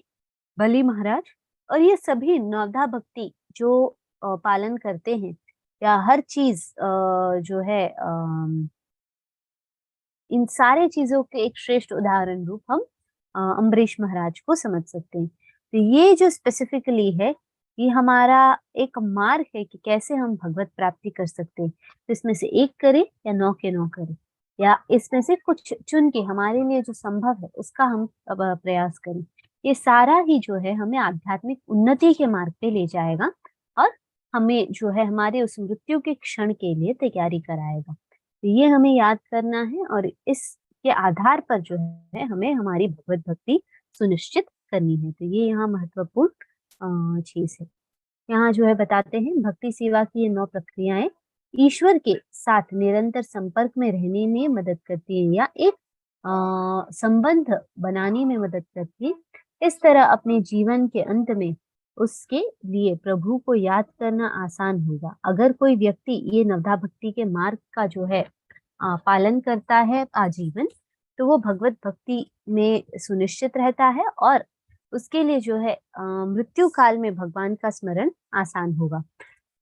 Speaker 1: बलि महाराज। और ये सभी नवधा भक्ति जो पालन करते हैं या हर चीज जो है इन सारे चीजों के एक श्रेष्ठ उदाहरण रूप हम अम्बरीश महाराज को समझ सकते हैं। तो ये जो स्पेसिफिकली है ये हमारा एक मार्ग है कि कैसे हम भगवत प्राप्ति कर सकते हैं। तो इसमें से एक करें या 9 के 9 करें, या इसमें से कुछ चुन के हमारे लिए जो संभव है उसका हम प्रयास करें। ये सारा ही जो है हमें आध्यात्मिक उन्नति के मार्ग पे ले जाएगा और हमें जो है हमारे उस मृत्यु के क्षण के लिए तैयारी कराएगा। तो ये हमें याद करना है और इसके आधार पर जो है हमें हमारी भगवत भक्ति सुनिश्चित करनी है। तो ये यहाँ महत्वपूर्ण चीज है। यहाँ जो है बताते हैं भक्ति सेवा की ये 9 प्रक्रियाएं ईश्वर के साथ निरंतर संपर्क में रहने में मदद करती है या एक संबंध बनाने में मदद करती है। इस तरह अपने जीवन के अंत में उसके लिए प्रभु को याद करना आसान होगा। अगर कोई व्यक्ति ये नवधा भक्ति के मार्ग का जो है पालन करता है आजीवन, तो वो भगवत भक्ति में सुनिश्चित रहता है और उसके लिए जो है मृत्यु काल में भगवान का स्मरण आसान होगा।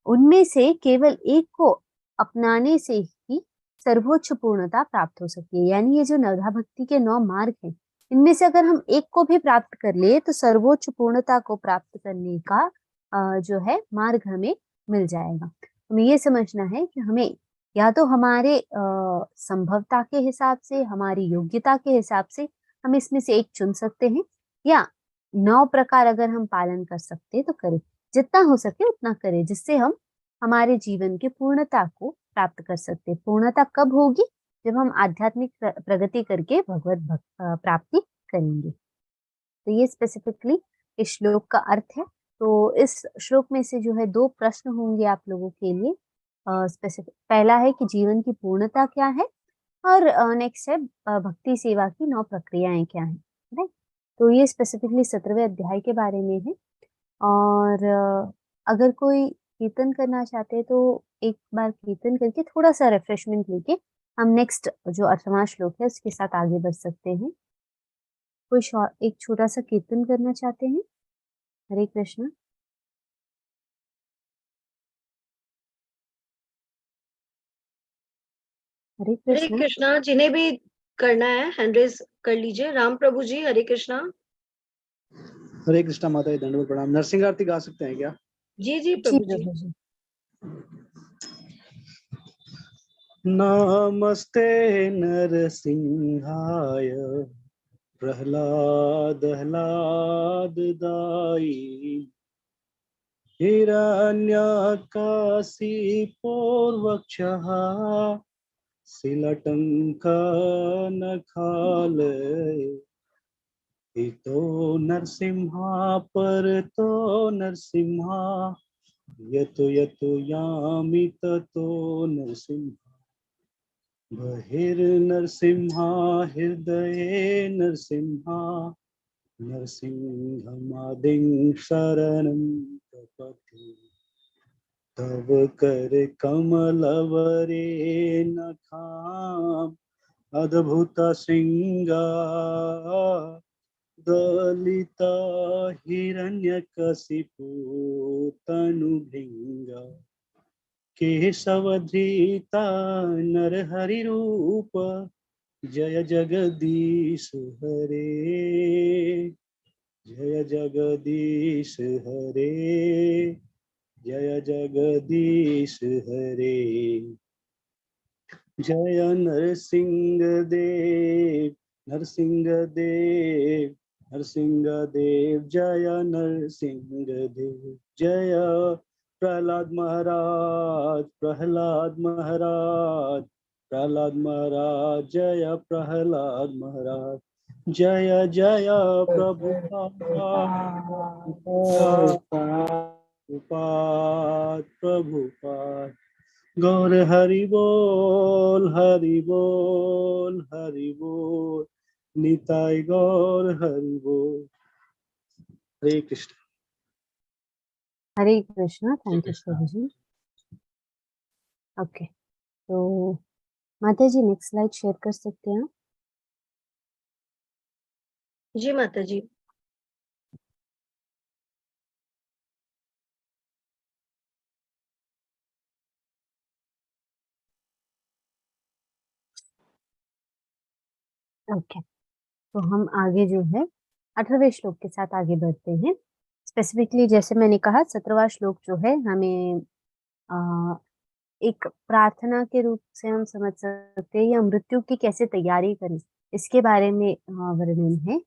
Speaker 1: उनमें से केवल एक को अपनाने से ही सर्वोच्च पूर्णता प्राप्त हो सकती है। यानी ये जो नवधा भक्ति के 9 मार्ग हैं, इनमें से अगर हम एक को भी प्राप्त कर ले तो सर्वोच्च पूर्णता को प्राप्त करने का जो है मार्ग हमें मिल जाएगा। हमें ये समझना है कि हमें या तो हमारे संभवता के हिसाब से, हमारी योग्यता के हिसाब से हम इसमें से एक चुन सकते हैं, या 9 प्रकार अगर हम पालन कर सकते हैं तो करें, जितना हो सके उतना करें, जिससे हम हमारे जीवन की पूर्णता को प्राप्त कर सकते हैं। पूर्णता कब होगी? जब हम आध्यात्मिक प्रगति करके भगवत प्राप्ति करेंगे। तो ये स्पेसिफिकली इस श्लोक का अर्थ है। तो इस श्लोक में से जो है 2 प्रश्न होंगे आप लोगों के लिए। स्पेसिफिक पहला है कि जीवन की पूर्णता क्या है, और नेक्स्ट है भक्ति सेवा की 9 प्रक्रियाएं क्या हैं, राइट। तो ये स्पेसिफिकली 17वें अध्याय के बारे में है। और अगर कोई कीर्तन करना चाहते हैं तो एक बार कीर्तन करके थोड़ा सा रिफ्रेशमेंट लेके हम नेक्स्ट जो 8वां श्लोक है उसके साथ आगे बढ़ सकते हैं। कोई एक छोटा सा कीर्तन करना चाहते हैं? हरे कृष्ण। हरे
Speaker 9: हरे
Speaker 1: कृष्ण।
Speaker 9: कृष्णा। जिन्हें भी करना है हैंड रेज कर लीजिए। राम प्रभु जी, हरे कृष्णा।
Speaker 6: हरे कृष्णा माता जी, दंडवत प्रणाम। नरसिंह आरती गा सकते हैं क्या?
Speaker 9: जी जी
Speaker 1: जी
Speaker 9: प्रभु जी।
Speaker 1: प्रभु जी।
Speaker 6: नमस्ते नरसिंहाय प्रह्लाददायी हिरण्यकशिपूर्वक्षः शिलटङ्कनखालय इतो नरसिंहा परतो नरसिंहा यतो यतो यामि ततो नरसिंहा बहिर्नरसिंहा हृदये नरसिंहा नरसिंहमादिं शरणं प्रपद्ये तव कर कमलवरे नखाम अद्भुत सिंगा दलिता हिरण्यकशिपु तनुभृंगा केशवधृता नरहरिरूप जय जगदीश हरे जय जगदीश हरे जय जगदीश हरे जय नरसिंह देव नरसिंह देव नरसिंह देव जय नरसिंह देव जय प्रहलाद महाराज प्रहलाद महाराज प्रहलाद महाराज जय प्रहलाद महाराज जय जय प्रभुपाद प्रभुपाद गौर हरि बोल हरि बोल हरि बोल निताई गौर हरि बोल। हरे कृष्ण।
Speaker 1: हरे कृष्ण। थैंक यू प्रभु जी। ओके, तो माता जी नेक्स्ट स्लाइड शेयर कर सकते हैं?
Speaker 9: जी माता जी।
Speaker 1: ओके, तो हम आगे जो है 18वें श्लोक के साथ आगे बढ़ते हैं। स्पेसिफिकली जैसे मैंने कहा 17वां श्लोक जो है हमें एक प्रार्थना के रूप से हम समझ सकते हैं, या मृत्यु की कैसे तैयारी करें इसके बारे में वर्णन है।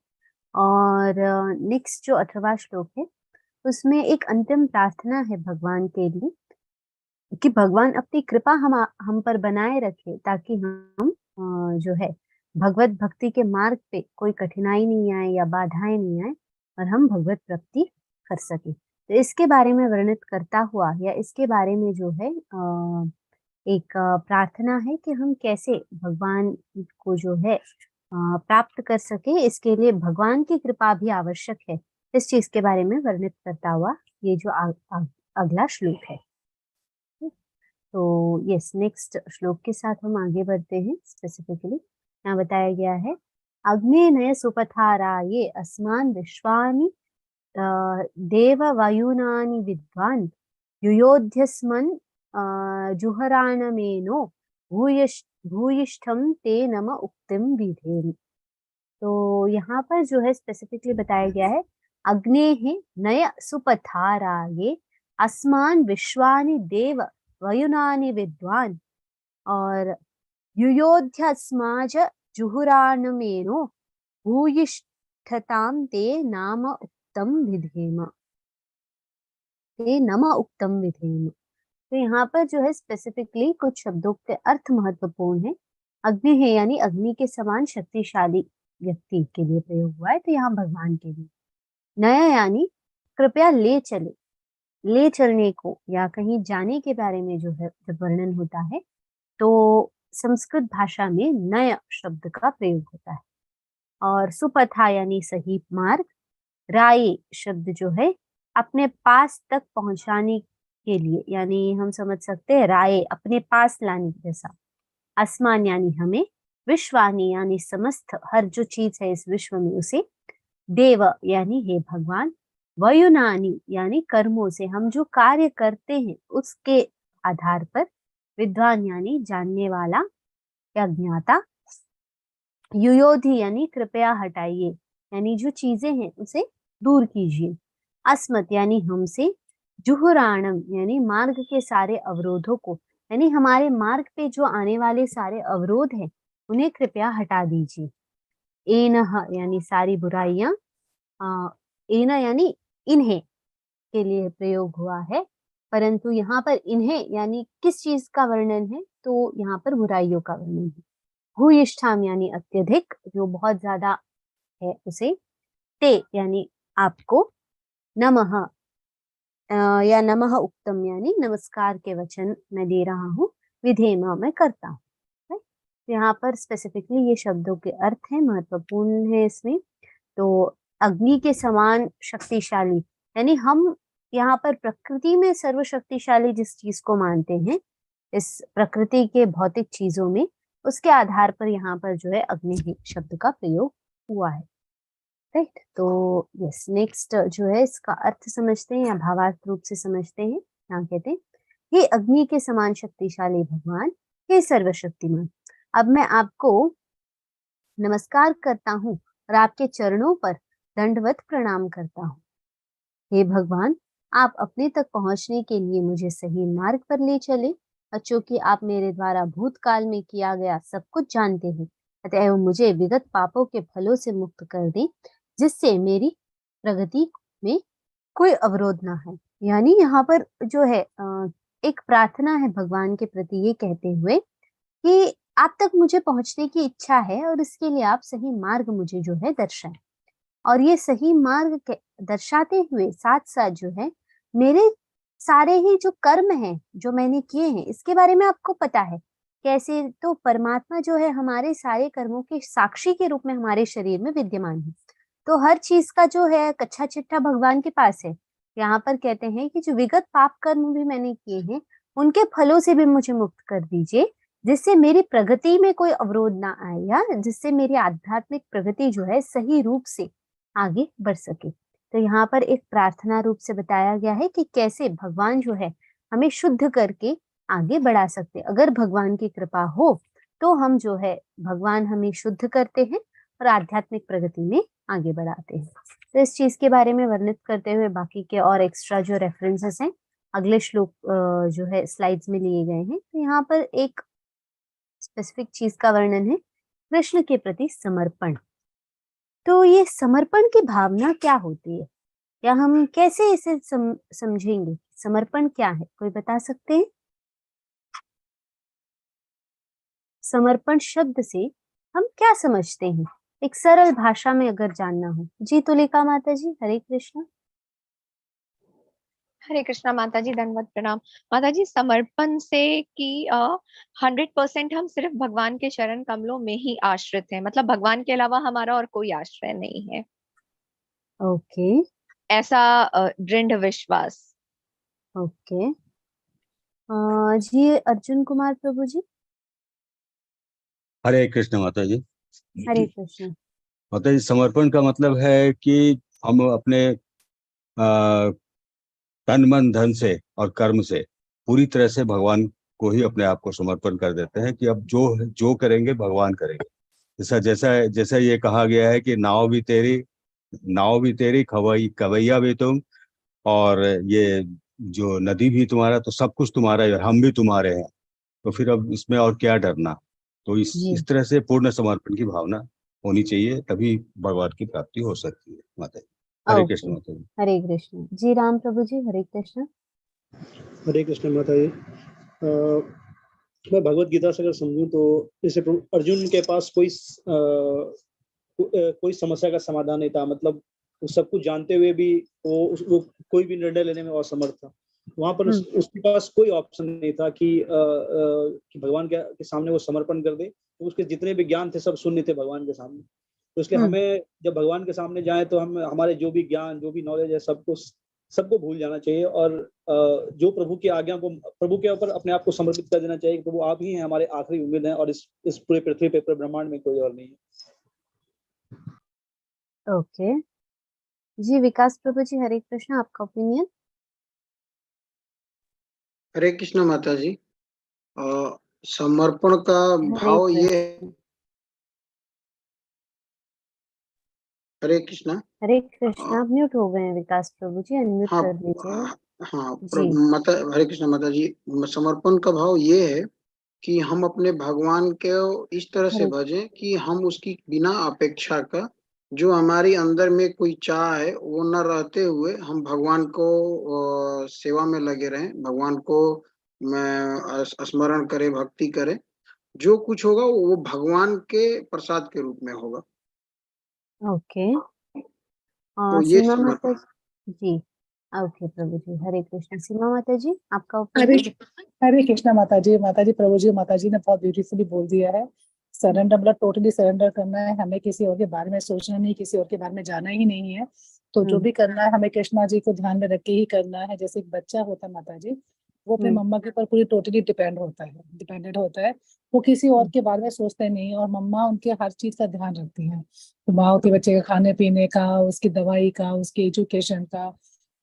Speaker 1: और नेक्स्ट जो 18वां श्लोक है उसमें एक अंतिम प्रार्थना है भगवान के लिए कि भगवान अपनी कृपा हम पर बनाए रखे, ताकि हम जो है भगवत भक्ति के मार्ग पे कोई कठिनाई नहीं आए या बाधाएं नहीं आए और हम भगवत प्राप्ति कर सके। तो इसके बारे में वर्णित करता हुआ, या इसके बारे में जो है एक प्रार्थना है कि हम कैसे भगवान को जो है प्राप्त कर सके। इसके लिए भगवान की कृपा भी आवश्यक है, इस चीज के बारे में वर्णित करता हुआ ये जो अगला श्लोक है। तो यस, नेक्स्ट श्लोक के साथ हम आगे बढ़ते हैं। स्पेसिफिकली यहाँ बताया गया है, अग्नेनय सुपथाराये अस्मान् विश्वानि देववायुनानि विद्वान् युयोध्यस्मन् जुहराणमेनो भूयिष्ठम ते नम उक्तिम विधेम। तो यहाँ पर जो है स्पेसिफिकली बताया गया है, अग्नेः नय सुपथाराये अस्मान् विश्वानि देव वयुनानि विद्वान् और युयोध्यस्माज जुहुराणमेनो भूयिष्ठतां ते नाम उक्तम विधेम, ते नम उक्तम विधेम। तो यहाँ पर जो है स्पेसिफिकली कुछ शब्दों के अर्थ महत्वपूर्ण है। अग्नि है यानी अग्नि के समान शक्तिशाली व्यक्ति के लिए प्रयोग हुआ है, तो यहाँ भगवान के लिए। नया यानी कृपया ले चले, ले चलने को या कहीं जाने के बारे में जो है जब वर्णन होता है तो संस्कृत भाषा में नय शब्द का प्रयोग होता है। और सुपथा यानी सही मार्ग, राय शब्द जो है अपने पास तक पहुंचाने के लिए, यानी हम समझ सकते हैं राय अपने पास लाने जैसा। आसमान यानी हमें, विश्वानी यानी समस्त हर जो चीज है इस विश्व में उसे, देव यानी हे भगवान, वयुनानी यानी कर्मों से हम जो कार्य करते हैं उसके आधार पर, विद्वान यानी जानने वाला या ज्ञाता, युयोधि यानी कृपया हटाइए यानी जो चीजें हैं उसे दूर कीजिए, अस्मत यानी हमसे, जुहुराणम यानी मार्ग के सारे अवरोधों को, यानी हमारे मार्ग पे जो आने वाले सारे अवरोध हैं उन्हें कृपया हटा दीजिए, एनह यानी सारी बुराइयां, एना यानी इन्हें के लिए प्रयोग हुआ है, परंतु यहाँ पर इन्हें यानी किस चीज का वर्णन है, तो यहाँ पर बुराइयों का वर्णन है। भूयिष्ठाम यानी अत्यधिक, जो बहुत ज्यादा है उसे, ते यानी आपको, नमः या नमः उक्तम यानी नमस्कार के वचन मैं दे रहा हूँ, विधेम मैं करता हूँ। यहाँ पर स्पेसिफिकली ये शब्दों के अर्थ है, महत्वपूर्ण है इसमें। तो अग्नि के समान शक्तिशाली यानी हम यहाँ पर प्रकृति में सर्वशक्तिशाली जिस चीज को मानते हैं, इस प्रकृति के भौतिक चीजों में, उसके आधार पर यहाँ पर जो है अग्नि शब्द का प्रयोग हुआ है। राइट, तो यस, नेक्स्ट जो है इसका अर्थ समझते हैं या भावार्थ रूप से समझते हैं। यहाँ कहते हैं, हे अग्नि के समान शक्तिशाली भगवान, हे सर्वशक्तिमान, अब मैं आपको नमस्कार करता हूँ और आपके चरणों पर दंडवत प्रणाम करता हूँ। हे भगवान, आप अपने तक पहुंचने के लिए मुझे सही मार्ग पर ले चले, और चूंकि आप मेरे द्वारा भूतकाल में किया गया सब कुछ जानते हैं, अतएव मुझे विगत पापों के फलों से मुक्त कर दें, जिससे मेरी प्रगति में कोई अवरोध ना है। यानी यहाँ पर जो है एक प्रार्थना है भगवान के प्रति, ये कहते हुए कि आप तक मुझे पहुंचने की इच्छा है और इसके लिए आप सही मार्ग मुझे जो है दर्शाएं। और ये सही मार्ग दर्शाते हुए साथ साथ जो है मेरे सारे ही जो कर्म हैं जो मैंने किए हैं इसके बारे में आपको पता है। कैसे? तो परमात्मा जो है हमारे सारे कर्मों के साक्षी के रूप में हमारे शरीर में विद्यमान है, तो हर चीज का जो है कच्चा चिट्ठा भगवान के पास है। यहाँ पर कहते हैं कि जो विगत पाप कर्म भी मैंने किए हैं उनके फलों से भी मुझे मुक्त कर दीजिए, जिससे मेरी प्रगति में कोई अवरोध ना आए, या जिससे मेरी आध्यात्मिक प्रगति जो है सही रूप से आगे बढ़ सके। तो यहाँ पर एक प्रार्थना रूप से बताया गया है कि कैसे भगवान जो है हमें शुद्ध करके आगे बढ़ा सकते। अगर भगवान की कृपा हो तो हम जो है भगवान हमें शुद्ध करते हैं और आध्यात्मिक प्रगति में आगे बढ़ाते हैं। तो इस चीज के बारे में वर्णित करते हुए बाकी के और एक्स्ट्रा जो रेफरेंसेस हैं अगले श्लोक जो है स्लाइड्स में लिए गए हैं। तो यहाँ पर एक स्पेसिफिक चीज का वर्णन है, कृष्ण के प्रति समर्पण। तो ये समर्पण की भावना क्या होती है, या हम कैसे इसे समझेंगे? समर्पण क्या है, कोई बता सकते हैं? समर्पण शब्द से हम क्या समझते हैं, एक सरल भाषा में अगर जानना हो। जी तुलिका माता जी, हरे कृष्णा।
Speaker 10: हरे कृष्णा माता जी, धन्यवाद, प्रणाम। माता जी, समर्पण से कि 100% हम सिर्फ भगवान के चरण कमलों में ही आश्रित हैं, मतलब भगवान के अलावा हमारा और कोई आश्रय नहीं है।
Speaker 1: ओके,
Speaker 10: ऐसा दृढ़ विश्वास।
Speaker 1: ओके। जी अर्जुन कुमार प्रभु जी।
Speaker 5: हरे कृष्ण माता जी।
Speaker 1: हरे कृष्ण।
Speaker 5: माता जी, समर्पण का मतलब है कि हम अपने तन मन धन से और कर्म से पूरी तरह से भगवान को ही अपने आप को समर्पण कर देते हैं कि अब जो जो करेंगे भगवान करेंगे। जैसा जैसा जैसा ये कहा गया है कि नाव भी तेरी कवैया भी तुम, और ये जो नदी भी तुम्हारा, तो सब कुछ तुम्हारा है और हम भी तुम्हारे हैं। तो फिर अब इसमें और क्या डरना। तो
Speaker 1: जी
Speaker 5: इस तरह से पूर्ण समर्पण की भावना होनी चाहिए, तभी भगवान की प्राप्ति हो सकती है माता जी। हरे कृष्ण
Speaker 1: ओके।
Speaker 5: माता जी।
Speaker 1: हरे कृष्ण। जी राम प्रभु जी। हरे कृष्ण।
Speaker 6: हरे कृष्ण माता जी। मैं भगवत गीता से अगर समझूं तो जैसे अर्जुन के पास कोई समस्या का समाधान नहीं था, मतलब वो सब कुछ जानते हुए भी वो कोई भी निर्णय लेने में असमर्थ था। वहां पर उसके पास कोई ऑप्शन नहीं था कि भगवान के सामने वो समर्पण कर दे। तो उसके जितने भी ज्ञान थे सब शून्य थे भगवान के सामने। तो इसलिए हमें जब भगवान के सामने जाए तो हम हमारे जो भी ज्ञान, जो भी नॉलेज है, सबको भूल जाना चाहिए और जो प्रभु की आज्ञा को, प्रभु के ऊपर अपने आप को समर्पित कर देना चाहिए। प्रभु आप ही हैं हमारे आखिरी उम्मीद हैं और इस पूरे पृथ्वी पे, पूरे ब्रह्मांड में कोई और नहीं है।
Speaker 1: ओके। जी विकास प्रभु जी। हरे कृष्ण। आपका ओपिनियन।
Speaker 8: हरे कृष्ण माता जी। समर्पण का
Speaker 1: हरे
Speaker 8: भाव ये,
Speaker 1: कृष्ण।
Speaker 8: हरे कृष्ण।
Speaker 1: हरे कृष्ण। आप म्यूट हो गए हैं विकास प्रभु जी, अनम्यूट
Speaker 8: हाँ
Speaker 1: कर दीजिए।
Speaker 8: हाँ
Speaker 1: जी
Speaker 8: माता, हरे कृष्ण माता जी। समर्पण का भाव ये है कि हम अपने भगवान को इस तरह से
Speaker 1: हरे
Speaker 8: भजें कि हम उसकी बिना अपेक्षा का, जो हमारी अंदर में कोई चाह है वो न रहते हुए हम भगवान को सेवा में लगे रहें, भगवान को स्मरण करें, भक्ति करें। जो कुछ होगा वो भगवान के प्रसाद के रूप में होगा।
Speaker 1: ओके।
Speaker 8: तो ये
Speaker 1: सीमा माता
Speaker 8: समर्पण।
Speaker 1: जी। ओके प्रभु जी। हरे कृष्ण। सीमा माता जी आपका
Speaker 3: हरे
Speaker 1: ओपिनियन।
Speaker 3: हरे कृष्णा माता जी। प्रभु जी माता जी ने बहुत ब्यूटीफुली बोल दिया है। सरेंडर मतलब टोटली सरेंडर करना है, हमें किसी और के बारे में सोचना नहीं, किसी और के बारे में जाना ही नहीं है। तो जो भी करना है हमें कृष्णा जी को ध्यान में रख के ही करना है। जैसे एक बच्चा होता है माता जी, वो अपने मम्मा के ऊपर पूरी टोटली डिपेंडेंट होता है। वो किसी और के बारे में सोचते नहीं और मम्मा उनके हर चीज का ध्यान रखती है। तो माँ होती है बच्चे के खाने पीने का, उसकी दवाई का, उसकी एजुकेशन का,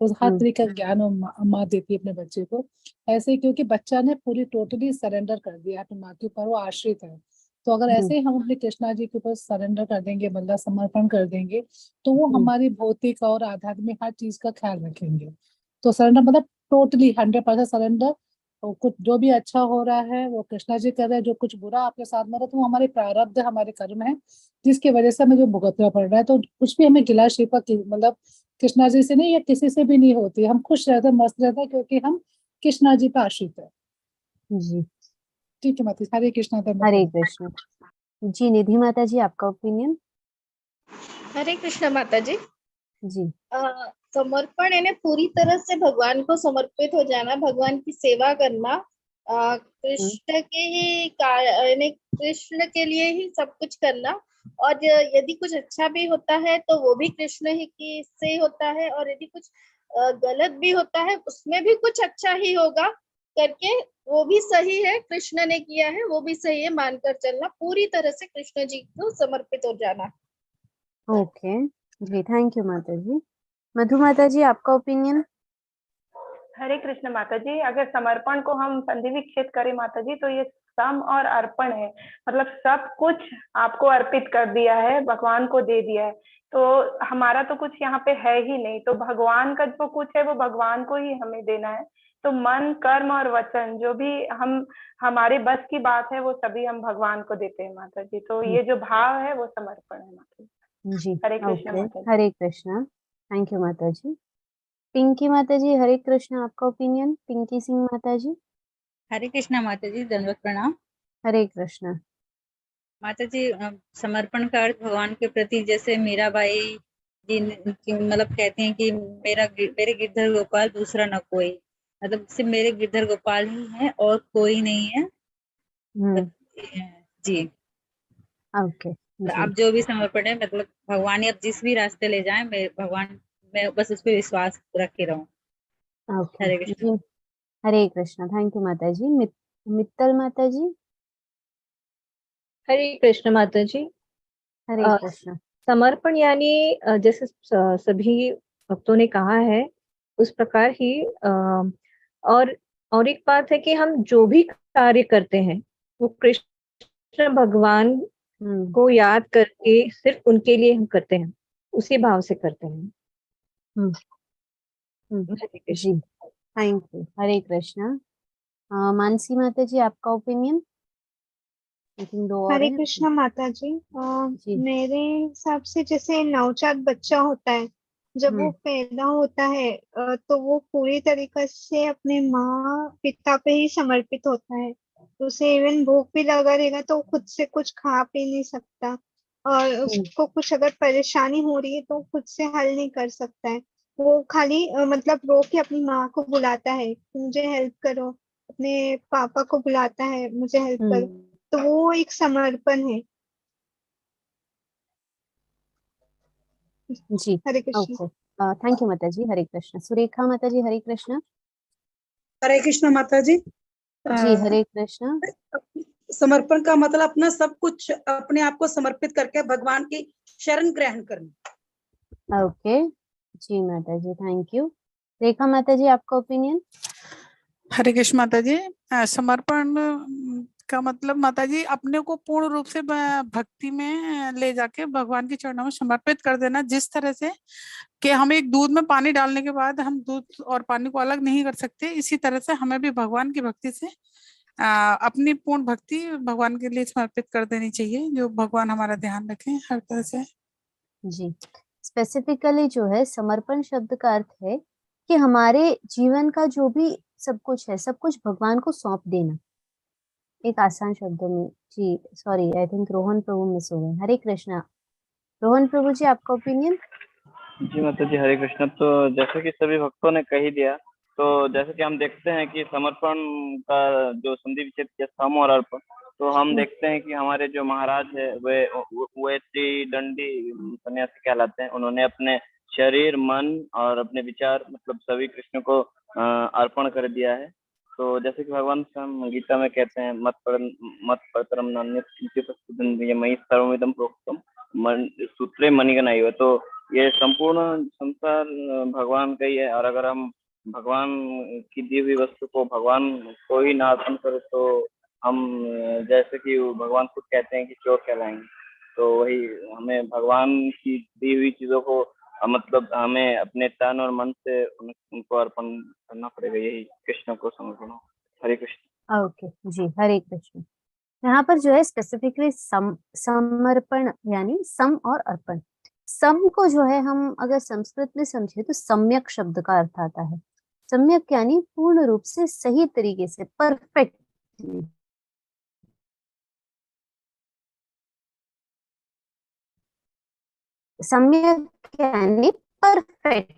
Speaker 3: उस हर तरीके का ज्ञान माँ देती है अपने बच्चे को। ऐसे क्योंकि बच्चा ने पूरी टोटली सरेंडर कर दिया है अपनी माँ के ऊपर, वो आश्रित है। तो अगर ऐसे ही हम अपने कृष्णा जी के ऊपर सरेंडर कर देंगे, मतलब समर्पण कर देंगे, तो वो हमारी भौतिक और आध्यात्मिक हर चीज का ख्याल रखेंगे। तो सरेंडर मतलब टोटली 100% सरेंडर। तो कुछ जो भी अच्छा हो रहा है वो कृष्णा जी कर रहे हैं, जो कुछ बुरा आपके साथ में रहा तो वो हमारे प्रारब्ध, हमारे कर्म है, जिसकी वजह से हमें जो भुगतना पड़ रहा है। तो कुछ भी हमें गिला शिकवा मतलब कृष्णा जी से नहीं या किसी से भी नहीं होती। हम खुश रहते हैं, मस्त रहते हैं, क्योंकि हम कृष्णा जी पे आश्रित है।
Speaker 1: जी
Speaker 3: ठीक है माता। हरे कृष्णा।
Speaker 1: हरे कृष्ण। जी निधि माता जी आपका ओपिनियन।
Speaker 9: हरे कृष्ण माता जी।
Speaker 1: जी
Speaker 9: समर्पण यानी पूरी तरह से भगवान को समर्पित हो जाना, भगवान की सेवा करना, कृष्ण के ही यानी कृष्ण के लिए ही सब कुछ करना। और यदि कुछ अच्छा भी होता है तो वो भी कृष्ण ही की से ही होता है, और यदि कुछ गलत भी होता है उसमें भी कुछ अच्छा ही होगा करके वो भी सही है, कृष्ण ने किया है वो भी सही है मानकर चलना, पूरी तरह से कृष्ण जी को समर्पित हो जाना।
Speaker 1: Okay ji. थैंक यू माता जी। मधु माता जी आपका ओपिनियन।
Speaker 11: हरे कृष्ण माता जी। अगर समर्पण को हम संधि विच्छेद करें माता जी, तो ये सम और अर्पण है। मतलब सब कुछ आपको अर्पित कर दिया है, भगवान को दे दिया है। तो हमारा तो कुछ यहाँ पे है ही नहीं, तो भगवान का जो कुछ है वो भगवान को ही हमें देना है। तो मन, कर्म और वचन जो भी हम हमारे बस की बात है वो सभी हम भगवान को देते हैं माता जी। तो ये जो भाव है वो समर्पण है माता जी।
Speaker 1: जी
Speaker 11: हरे कृष्ण
Speaker 1: ओके।
Speaker 11: माता जी।
Speaker 1: हरे कृष्णा। थैंक यू माता जी। पिंकी माता जी हरे कृष्ण। आपका ओपिनियन पिंकी सिंह माता जी।
Speaker 12: हरे कृष्णा माता जी, दंडवत प्रणाम।
Speaker 1: हरे कृष्ण।
Speaker 12: माता जी, समर्पण का अर्थ भगवान के प्रति, जैसे मीराबाई जी मतलब कहते हैं कि मेरे गिरधर गोपाल दूसरा न कोई, मतलब सिर्फ मेरे गिरधर गोपाल ही है और कोई नहीं है। जी
Speaker 1: ओके जी।
Speaker 12: आप जो भी समर्पण है, मतलब भगवान आप जिस भी रास्ते ले जाएं, भगवान मैं बस उस पर विश्वास रख के रहूं।
Speaker 1: ओके
Speaker 12: हरे कृष्ण।
Speaker 1: जी, हरे कृष्णा। थैंक यू माता जी। मित्तल माता जी।
Speaker 13: हरे कृष्ण माता जी।
Speaker 1: हरे
Speaker 13: अ,
Speaker 1: कृष्णा।
Speaker 13: समर्पण यानी जैसे सभी भक्तों ने कहा है उस प्रकार ही और एक बात है कि हम जो भी कार्य करते हैं वो कृष्ण भगवान को याद करके सिर्फ उनके लिए हम करते हैं, उसी भाव से करते हैं। हरे कृष्ण।
Speaker 1: जी, थैंक यू। हरे कृष्णा। मानसी माता जी, आपका ओपिनियन? आई थिंक 2 और
Speaker 4: हरे
Speaker 1: हैं।
Speaker 4: कृष्णा माता जी।
Speaker 1: जी।
Speaker 4: मेरे हिसाब से जैसे नवजात बच्चा होता है, जब वो पैदा होता है तो वो पूरी तरीके से अपने माँ पिता पे ही समर्पित होता है। उसे इवन भूख भी लगा रहेगा तो खुद से कुछ खा पी नहीं सकता, और उसको कुछ अगर परेशानी हो रही है तो खुद से हल नहीं कर सकता है। वो खाली मतलब रो के अपनी माँ को बुलाता है, मुझे हेल्प करो, अपने पापा को बुलाता है, मुझे हेल्प करो। तो वो एक समर्पण है।
Speaker 1: जी,
Speaker 4: हरे कृष्ण।
Speaker 1: ओके। थैंक यू माता जी। हरे कृष्ण। सुरेखा माता जी, हरे कृष्ण।
Speaker 14: हरे कृष्ण माता जी।
Speaker 1: जी, हरे कृष्ण।
Speaker 14: समर्पण का मतलब अपना सब कुछ अपने आप को समर्पित करके भगवान की शरण ग्रहण करना।
Speaker 1: ओके जी माता जी, थैंक यू। रेखा माता जी, आपका ओपिनियन?
Speaker 15: हरे कृष्ण माता जी। समर्पण का मतलब माता जी अपने को पूर्ण रूप से भक्ति में ले जाके भगवान के चरणों में समर्पित कर देना, जिस तरह से कि हम एक दूध में पानी डालने के बाद हम दूध और पानी को अलग नहीं कर सकते, इसी तरह से हमें भी भगवान की भक्ति से अपनी पूर्ण भक्ति भगवान के लिए समर्पित कर देनी चाहिए, जो भगवान हमारा ध्यान रखें हर तरह से।
Speaker 1: जी, स्पेसिफिकली जो है समर्पण शब्द का अर्थ है कि हमारे जीवन का जो भी सब कुछ है, सब कुछ भगवान को सौंप देना, एक आसान शब्दों में। जी सॉरी, आई थिंक रोहन प्रभु मिस हो गए। हरे कृष्णा। रोहन प्रभु जी, आपका ओपिनियन?
Speaker 16: जी माता जी, हरे कृष्ण। तो जैसे कि सभी भक्तों ने कह ही दिया, तो जैसे कि हम देखते हैं कि समर्पण का जो संधि विच्छेद किया सम और अर्पण, तो हम देखते हैं कि हमारे जो महाराज है वे त्रिदंडी सन्यासी कहलाते हैं। उन्होंने अपने शरीर, मन और अपने विचार मतलब सभी कृष्ण को अर्पण कर दिया है। तो जैसे कि भगवान स्वयं गीता में कहते हैं, मत परतरम नान्यत् किंचित् अस्ति दंडनीय मयि सर्वमिदं प्रोक्तम सूत्रे मणिगणा इव। तो ये संपूर्ण संसार भगवान का ही है, और अगर हम भगवान की दी हुई वस्तु को भगवान को ही ना अर्पण करें तो हम जैसे कि भगवान खुद कहते हैं कि चोर कहलाएंगे। तो वही हमें भगवान की दी हुई चीजों को मतलब हमें अपने तन और मन से उनको अर्पण करना पड़ेगा, यही कृष्ण को समर्पण। हरे कृष्ण।
Speaker 1: ओके जी, हरे कृष्ण। यहाँ पर जो है स्पेसिफिकली समर्पण यानी सम और अर्पण। सम को जो है हम अगर संस्कृत में समझे तो सम्यक शब्द का अर्थ आता है। सम्यक यानी पूर्ण रूप से, सही तरीके से, परफेक्टली। सम्यक यानी परफेक्ट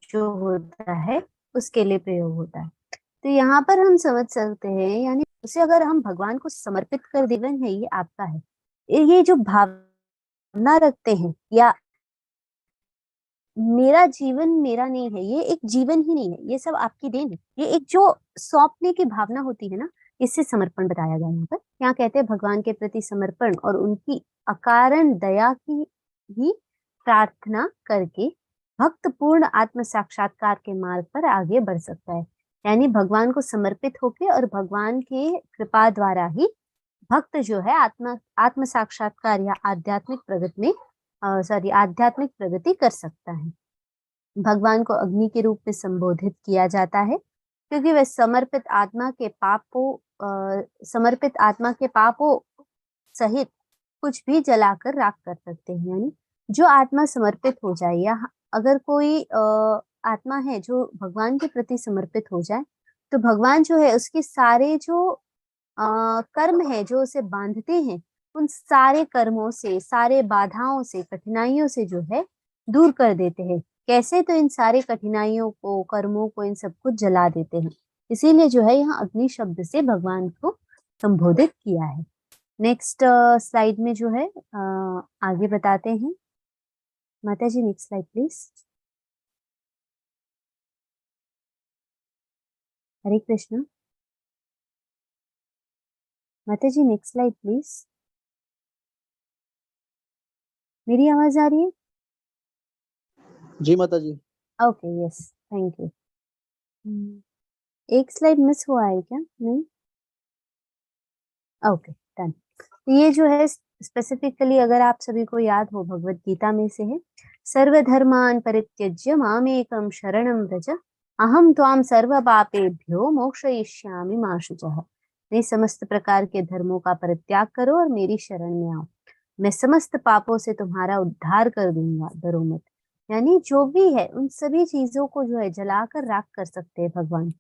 Speaker 1: जो होता है उसके लिए प्रयोग होता है। तो यहाँ पर हम समझ सकते हैं, यानी उसे अगर हम भगवान को समर्पित कर जीवन है ये आपका है, ये जो भावना रखते हैं या मेरा जीवन मेरा नहीं है, ये एक जीवन ही नहीं है, ये सब आपकी देन है, ये एक जो सौंपने की भावना होती है ना, इससे समर्पण बताया गया यहाँ पर। यहाँ कहते हैं भगवान के प्रति समर्पण और उनकी अकारण दया की ही प्रार्थना करके भक्त पूर्ण आत्म साक्षात्कार के मार्ग पर आगे बढ़ सकता है। यानी भगवान को समर्पित होके और भगवान के कृपा द्वारा ही भक्त जो है आत्म साक्षात्कार या आध्यात्मिक प्रगति कर सकता है। भगवान को अग्नि के रूप में संबोधित किया जाता है क्योंकि वह समर्पित आत्मा के पापों सहित कुछ भी जलाकर राख कर सकते हैं। यानी जो आत्मा समर्पित हो जाए, या अगर कोई आत्मा है जो भगवान के प्रति समर्पित हो जाए, तो भगवान जो है उसके सारे जो कर्म है जो उसे बांधते हैं, उन सारे कर्मों से, सारे बाधाओं से, कठिनाइयों से जो है दूर कर देते हैं। कैसे? तो इन सारे कठिनाइयों को, कर्मों को, इन सबको जला देते हैं। इसीलिए जो है यहाँ अग्नि शब्द से भगवान को संबोधित किया है। नेक्स्ट स्लाइड में जो है आगे बताते हैं। माता जी नेक्स्ट स्लाइड प्लीज। हरे कृष्ण। माता जी नेक्स्ट स्लाइड प्लीज। मेरी आवाज आ रही है?
Speaker 6: जी माता जी।
Speaker 1: Okay yes thank you. एक स्लाइड मिस हुआ है क्या? नहीं, ओके डन। ये जो है स्पेसिफिकली अगर आप सभी को याद हो भगवत गीता में से है, सर्वधर्मान् परित्यज्य मामेकं शरणं व्रज अहम त्वाम सर्व पापेभ्यो मोक्षयिष्यामि मा शुचः। ये समस्त प्रकार के धर्मों का परित्याग करो और मेरी शरण में आओ, मैं समस्त पापों से तुम्हारा उद्धार कर दूंगा, डरो मत। यानी जो भी है उन सभी चीजों को जो है जलाकर राख कर सकते हैं भगवान।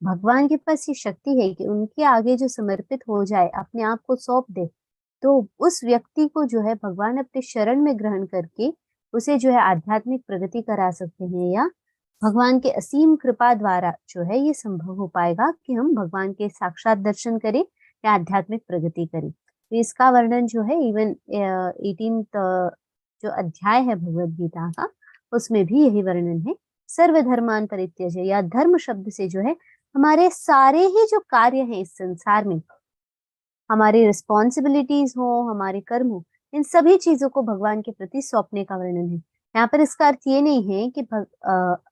Speaker 1: भगवान के पास ये शक्ति है कि उनके आगे जो समर्पित हो जाए, अपने आप को सौंप दे, तो उस व्यक्ति को जो है भगवान अपने शरण में ग्रहण करके उसे जो है आध्यात्मिक प्रगति करा सकते हैं, या भगवान के असीम कृपा द्वारा जो है ये संभव हो पाएगा कि हम भगवान के साक्षात दर्शन करें या आध्यात्मिक प्रगति करें। तो इसका वर्णन जो है इवन 18th जो अध्याय है भगवद गीता का, उसमें भी यही वर्णन है। सर्वधर्मान परित्यज्य, या धर्म शब्द से जो है हमारे सारे ही जो कार्य हैं इस संसार में, हमारी रिस्पॉन्सिबिलिटीज हो, हमारे कर्म हो, इन सभी चीजों को भगवान के प्रति सौंपने का वर्णन है। यहाँ पर इसका अर्थ ये नहीं है कि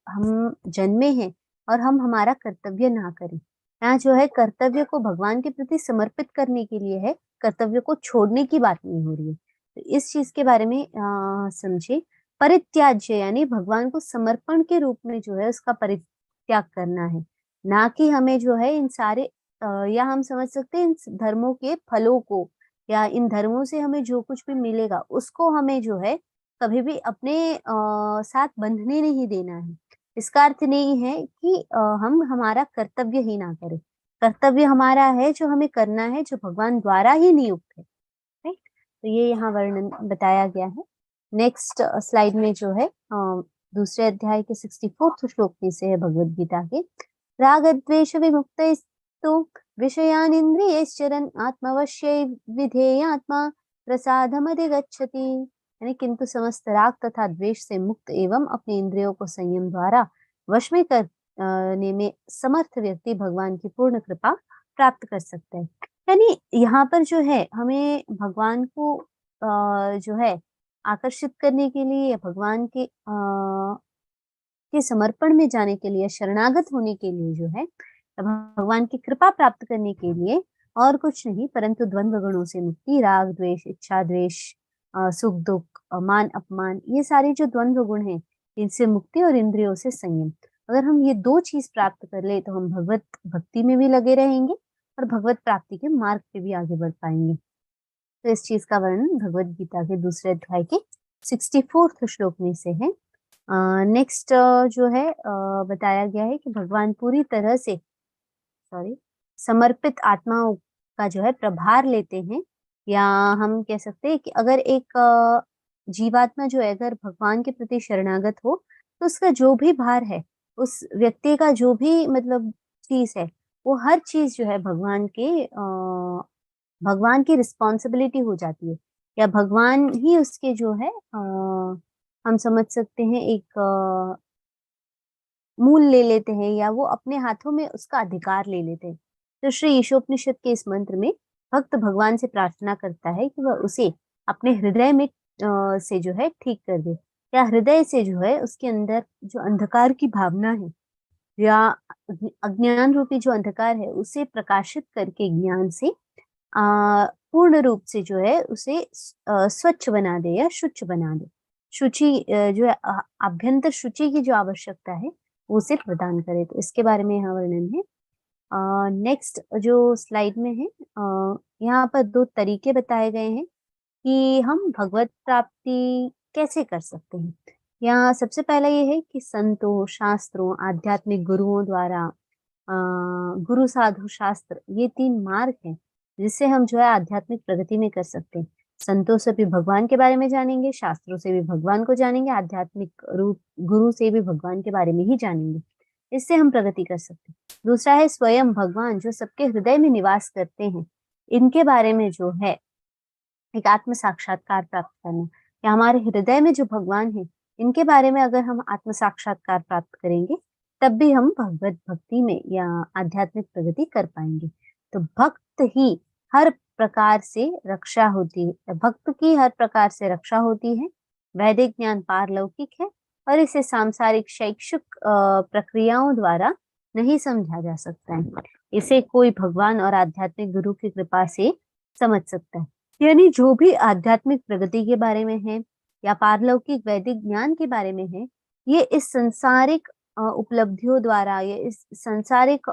Speaker 1: हम जन्मे हैं और हम हमारा कर्तव्य ना करें। यहाँ जो है कर्तव्य को भगवान के प्रति समर्पित करने के लिए है, कर्तव्य को छोड़ने की बात नहीं हो रही है। तो इस चीज के बारे में समझे। परित्याज्य यानी भगवान को समर्पण के रूप में जो है उसका परित्याग करना है, ना कि हमें जो है इन सारे या हम समझ सकते हैं इन धर्मों के फलों को, या इन धर्मों से हमें जो कुछ भी मिलेगा उसको हमें जो है कभी भी अपने साथ बंधने नहीं देना है। इसका अर्थ नहीं है कि हम हमारा कर्तव्य ही ना करें। कर्तव्य हमारा है जो हमें करना है, जो भगवान द्वारा ही नियुक्त है, राइट। तो ये यहाँ वर्णन बताया गया है। नेक्स्ट स्लाइड में जो है दूसरे अध्याय के 64th श्लोक में से है भगवद गीता के, राग द्वेष विमुक्तैस्तु विषयानिन्द्रियैश्चरन् आत्मवश्यै विधेयात्मा प्रसादमधिगच्छति। यानी किंतु समस्त राग तथा द्वेष से मुक्त एवं अपने इंद्रियों को संयम द्वारा वश में करने में समर्थ व्यक्ति भगवान की पूर्ण कृपा प्राप्त कर सकता है। यानी यहाँ पर जो है हमें भगवान को जो है आकर्षित करने के लिए, भगवान के समर्पण में जाने के लिए, शरणागत होने के लिए जो है भगवान की कृपा प्राप्त करने के लिए और कुछ नहीं परंतु द्वंद्व गुणों से मुक्ति, राग द्वेष, इच्छा द्वेष, सुख दुख, मान अपमान, ये सारे जो द्वंद्व गुण हैं इनसे मुक्ति और इंद्रियों से संयम। अगर हम ये दो चीज प्राप्त कर ले तो हम भगवत भक्ति में भी लगे रहेंगे और भगवत प्राप्ति के मार्ग पे भी आगे बढ़ पाएंगे। तो इस चीज का वर्णन भगवत गीता के दूसरे अध्याय के 64th श्लोक में से है। नेक्स्ट जो है बताया गया है कि भगवान पूरी तरह से समर्पित आत्माओं का जो है प्रभार लेते हैं, या हम कह सकते हैं कि अगर एक जीवात्मा जो है अगर भगवान के प्रति शरणागत हो तो उसका जो भी भार है, उस व्यक्ति का जो भी मतलब चीज है, वो हर चीज जो है भगवान की रिस्पॉन्सिबिलिटी हो जाती है, या भगवान ही उसके जो है हम समझ सकते हैं एक मूल ले लेते हैं, या वो अपने हाथों में उसका अधिकार ले लेते हैं। तो श्री ईशोपनिषद के इस मंत्र में भक्त भगवान से प्रार्थना करता है कि वह उसे अपने हृदय में से जो है ठीक कर दे, या हृदय से जो है उसके अंदर जो अंधकार की भावना है या अज्ञान रूपी जो अंधकार है उसे प्रकाशित करके ज्ञान से पूर्ण रूप से जो है उसे स्वच्छ बना दे या शुच बना दे। शुचि जो है आभ्यंतर शुचि की जो आवश्यकता है उसे प्रदान करे। तो इसके बारे में यहाँ वर्णन है। नेक्स्ट जो स्लाइड में है यहाँ पर दो तरीके बताए गए हैं कि हम भगवत प्राप्ति कैसे कर सकते हैं। यहाँ सबसे पहला ये है कि संतों, शास्त्रों, आध्यात्मिक गुरुओं द्वारा गुरु साधु शास्त्र, ये 3 मार्ग हैं जिससे हम जो है आध्यात्मिक प्रगति में कर सकते हैं। संतों से भी भगवान के बारे में जानेंगे, शास्त्रों से भी भगवान को जानेंगे, आध्यात्मिक रूप गुरु से भी भगवान के बारे में ही जानेंगे, इससे हम प्रगति कर सकते हैं। दूसरा है स्वयं भगवान जो सबके हृदय में निवास करते हैं, इनके बारे में जो है एक आत्म साक्षात्कार प्राप्त करना, या हमारे हृदय में जो भगवान है इनके बारे में अगर हम आत्म साक्षात्कार प्राप्त करेंगे तब भी हम भगवत भक्ति में या आध्यात्मिक प्रगति कर पाएंगे। तो भक्त ही हर प्रकार से रक्षा होती है, भक्त की हर प्रकार से रक्षा होती है। वैदिक ज्ञान पारलौकिक है और इसे सांसारिक शैक्षिक प्रक्रियाओं द्वारा नहीं समझा जा सकता है। इसे कोई भगवान और आध्यात्मिक गुरु की कृपा से समझ सकता है। यानी जो भी आध्यात्मिक प्रगति के बारे में है या पारलौकिक वैदिक ज्ञान के बारे में है, ये इस संसारिक उपलब्धियों द्वारा, ये इस संसारिक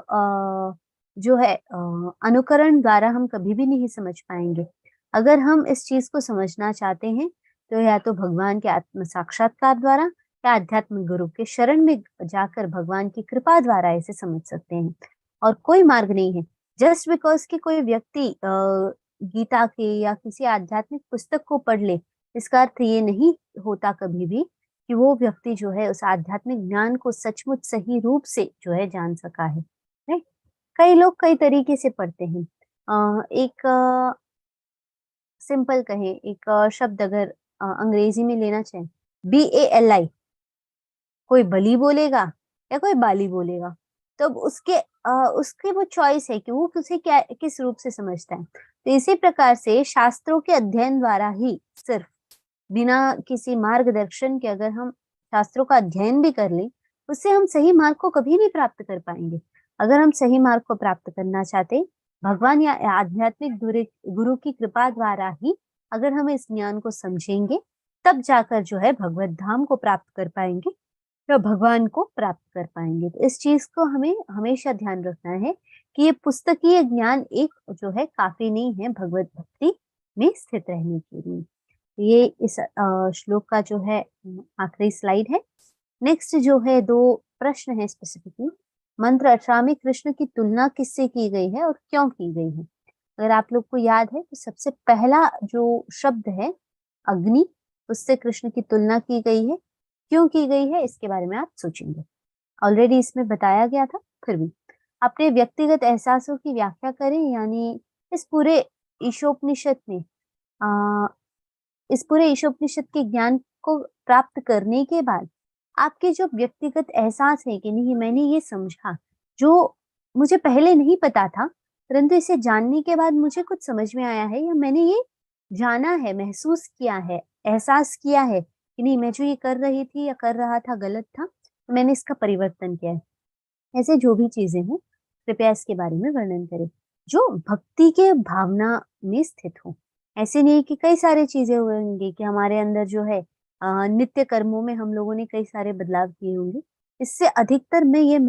Speaker 1: जो है अनुकरण द्वारा हम कभी भी नहीं समझ पाएंगे। अगर हम इस चीज को समझना चाहते हैं तो या तो भगवान के आत्म साक्षात्कार द्वारा या आध्यात्मिक गुरु के शरण में जाकर भगवान की कृपा द्वारा इसे समझ सकते हैं। और कोई मार्ग नहीं है जस्ट बिकॉज कि कोई व्यक्ति गीता के या किसी आध्यात्मिक पुस्तक को पढ़ ले, इसका अर्थ ये नहीं होता कभी भी कि वो व्यक्ति जो है उस आध्यात्मिक ज्ञान को सचमुच सही रूप से जो है जान सका है। राइट? कई लोग कई तरीके से पढ़ते हैं। एक सिंपल कहें, एक शब्द अगर अंग्रेजी में लेना चाहे, BALI, कोई बली बोलेगा या कोई बाली बोलेगा, तो अब उसके वो चॉइस है कि वो उसे क्या किस रूप से समझता है। तो इसी प्रकार से शास्त्रों के अध्ययन द्वारा ही, सिर्फ बिना किसी मार्गदर्शन के अगर हम शास्त्रों का अध्ययन भी कर लें, उससे हम सही मार्ग को कभी नहीं प्राप्त कर पाएंगे। अगर हम सही मार्ग को प्राप्त करना चाहते, भगवान या आध्यात्मिक गुरु की कृपा द्वारा ही अगर हम इस ज्ञान को समझेंगे, तब जाकर जो है भगवत धाम को प्राप्त कर पाएंगे, तो भगवान को प्राप्त कर पाएंगे। तो इस चीज को हमें हमेशा ध्यान रखना है कि ये पुस्तकीय ज्ञान एक जो है काफी नहीं है भगवत भक्ति में स्थित रहने के लिए। ये इस श्लोक का जो है आखिरी स्लाइड है। नेक्स्ट जो है 2 प्रश्न है स्पेसिफिकली। मंत्र 18 में कृष्ण की तुलना किससे की गई है और क्यों की गई है? अगर आप लोग को याद है तो सबसे पहला जो शब्द है अग्नि, उससे कृष्ण की तुलना की गई है। क्यों की गई है इसके बारे में आप सोचेंगे। ऑलरेडी इसमें बताया गया था, फिर भी अपने व्यक्तिगत एहसासों की व्याख्या करें। यानी इस पूरे ईशोपनिषद में इस पूरे ईशोपनिषद के ज्ञान को प्राप्त करने के बाद आपके जो व्यक्तिगत एहसास है कि नहीं, मैंने ये समझा जो मुझे पहले नहीं पता था, परंतु इसे जानने के बाद मुझे कुछ समझ में आया है, या मैंने ये जाना है, महसूस किया है, एहसास किया है कि नहीं, मैं जो ये कर रही थी या कर रहा था गलत था, तो मैंने इसका परिवर्तन किया है। ऐसे जो भी चीजें हैं कृपया इसके बारे में वर्णन करें जो भक्ति के भावना में स्थित हो। ऐसे नहीं कि कई सारी चीजें होंगी कि हमारे अंदर जो है नित्य कर्मों में हम लोगों ने कई सारे बदलाव किए होंगे। इससे अधिकतर मैं ये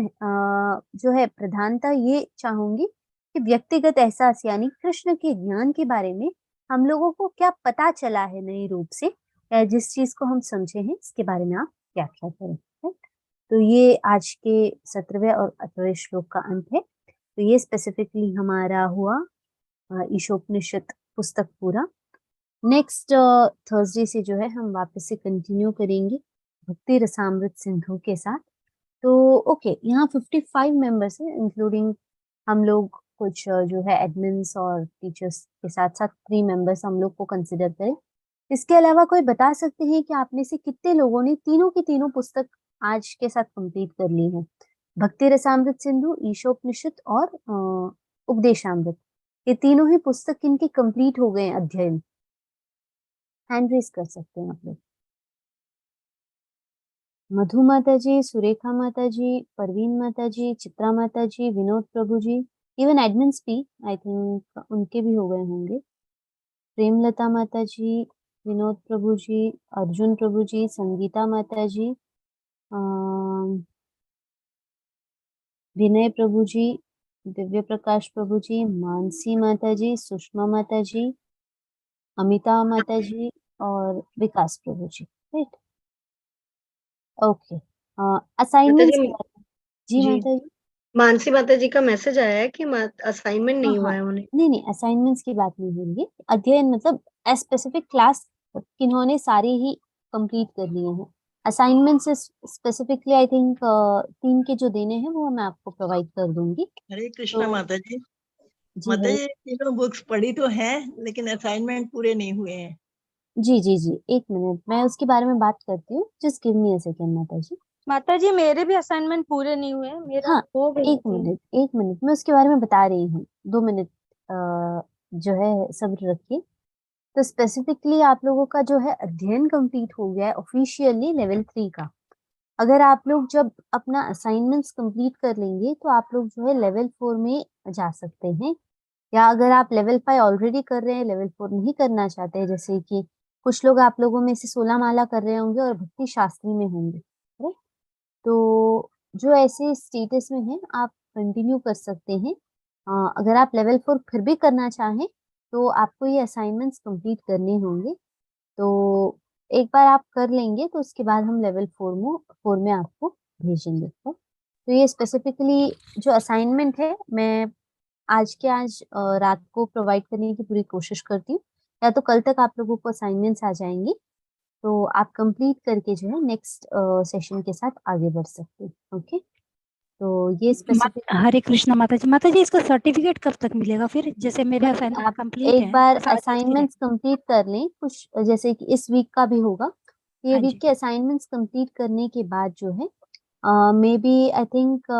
Speaker 1: जो है प्रधानता ये चाहूंगी कि व्यक्तिगत एहसास यानी कृष्ण के ज्ञान के बारे में हम लोगों को क्या पता चला है नई रूप से, या जिस चीज को हम समझे हैं इसके बारे में आप व्याख्या करें। तो ये आज के 17वें और 18वें श्लोक का अंत है। तो ये स्पेसिफिकली हमारा हुआ ईशोपनिषद पुस्तक पूरा। नेक्स्ट थर्सडे से जो है हम वापस से कंटिन्यू करेंगे भक्ति रसामृत सिंधु के साथ। तो ओके, यहाँ 55 मेंबर्स हैं, इंक्लूडिंग हम लोग कुछ जो है एडमिन्स और टीचर्स के साथ साथ 3 मेंबर्स हम लोग को कंसिडर करें। इसके अलावा कोई बता सकते हैं कि आप में से कितने लोगों ने तीनों की तीनों पुस्तक आज के साथ कंप्लीट कर ली है? भक्ति रसामृत सिंधु, ईशोपनिषद और उपदेशामृत, ये तीनों ही पुस्तक किनके कंप्लीट हो गए अध्ययन? हैंड रेज कर सकते हैं आप लोग। मधु माता जी, सुरेखा माता जी, परवीन माता जी, चित्रा माता जी, विनोद प्रभु जी, इवन एडमिन्स भी आई थिंक उनके भी हो गए होंगे। प्रेमलता माता जी, विनोद प्रभु जी, अर्जुन प्रभु जी, संगीता माता जी, विनय प्रभु जी, दिव्य प्रकाश प्रभु जी, मानसी माता जी, सुषमा माता जी, अमिता माता जी और विकास प्रभु जी। Right, okay. असाइनमेंट जी माता जी,
Speaker 17: मानसी माता जी का मैसेज आया है कि असाइनमेंट नहीं हुआ है उन्हें।
Speaker 1: नहीं, असाइनमेंट्स की बात नहीं हो रही है। अध्ययन मतलब स्पेसिफिक क्लास किन्होंने सारे ही कंप्लीट कर लिए हैं। असाइनमेंट्स स्पेसिफिकली आई थिंक 3 के जो देने हैं वो मैं आपको प्रोवाइड कर दूंगी।
Speaker 2: हरे कृष्णा माता जी।
Speaker 1: माता
Speaker 2: जी तीनों बुक्स पढ़ी तो है लेकिन असाइनमेंट पूरे नहीं हुए हैं।
Speaker 1: जी, एक मिनट, मैं उसके बारे में बात करती हूँ। Just give me a second माता जी।
Speaker 18: माता जी मेरे भी असाइनमेंट पूरे नहीं हुए, मेरा
Speaker 1: हाँ,
Speaker 18: हो गई
Speaker 1: एक
Speaker 18: थी।
Speaker 1: मिनट मैं उसके बारे में बता रही हूँ। 2 मिनट जो है सब्र रखिए। तो स्पेसिफिकली आप लोगों का जो है अध्ययन कंप्लीट हो गया है ऑफिशियली लेवल 3 का। अगर आप लोग जब अपना असाइनमेंट्स कंप्लीट कर लेंगे तो आप लोग जो है लेवल 4 में जा सकते हैं, या अगर आप लेवल 5 ऑलरेडी कर रहे हैं, लेवल 4 नहीं करना चाहते हैं, जैसे कि कुछ लोग आप लोगों में से 16 माला कर रहे होंगे और भक्ति शास्त्री में होंगे, राइट? तो जो ऐसे स्टेटस में हैं आप कंटिन्यू कर सकते हैं। अगर आप लेवल 4 फिर भी करना चाहें तो आपको ये असाइनमेंट्स कंप्लीट करने होंगे। तो एक बार आप कर लेंगे तो उसके बाद हम लेवल 4 में आपको भेजेंगे। तो ये स्पेसिफिकली जो असाइनमेंट है मैं आज रात को प्रोवाइड करने की पूरी कोशिश करती हूँ, या तो कल तक आप लोगों को असाइनमेंट्स आ जाएंगे तो आप कंप्लीट करके जो है नेक्स्ट सेशन के साथ आगे बढ़ सकते हैं। ओके, तो ये स्पेसिफिक
Speaker 19: हरे कृष्णा माता जी इसका सर्टिफिकेट कब तक मिलेगा फिर? जैसे मेरे असाइनमेंट
Speaker 1: आप
Speaker 19: कंप्लीट
Speaker 1: एक
Speaker 19: है,
Speaker 1: बार
Speaker 19: सारे बच्चे
Speaker 1: असाइनमेंट्स कंप्लीट कर लें, कुछ जैसे कि इस वीक का भी होगा। ये
Speaker 19: हाँ
Speaker 1: वीक
Speaker 19: जी।
Speaker 1: के असाइनमेंट्स कंप्लीट करने के बाद जो है मे बी आई थिंक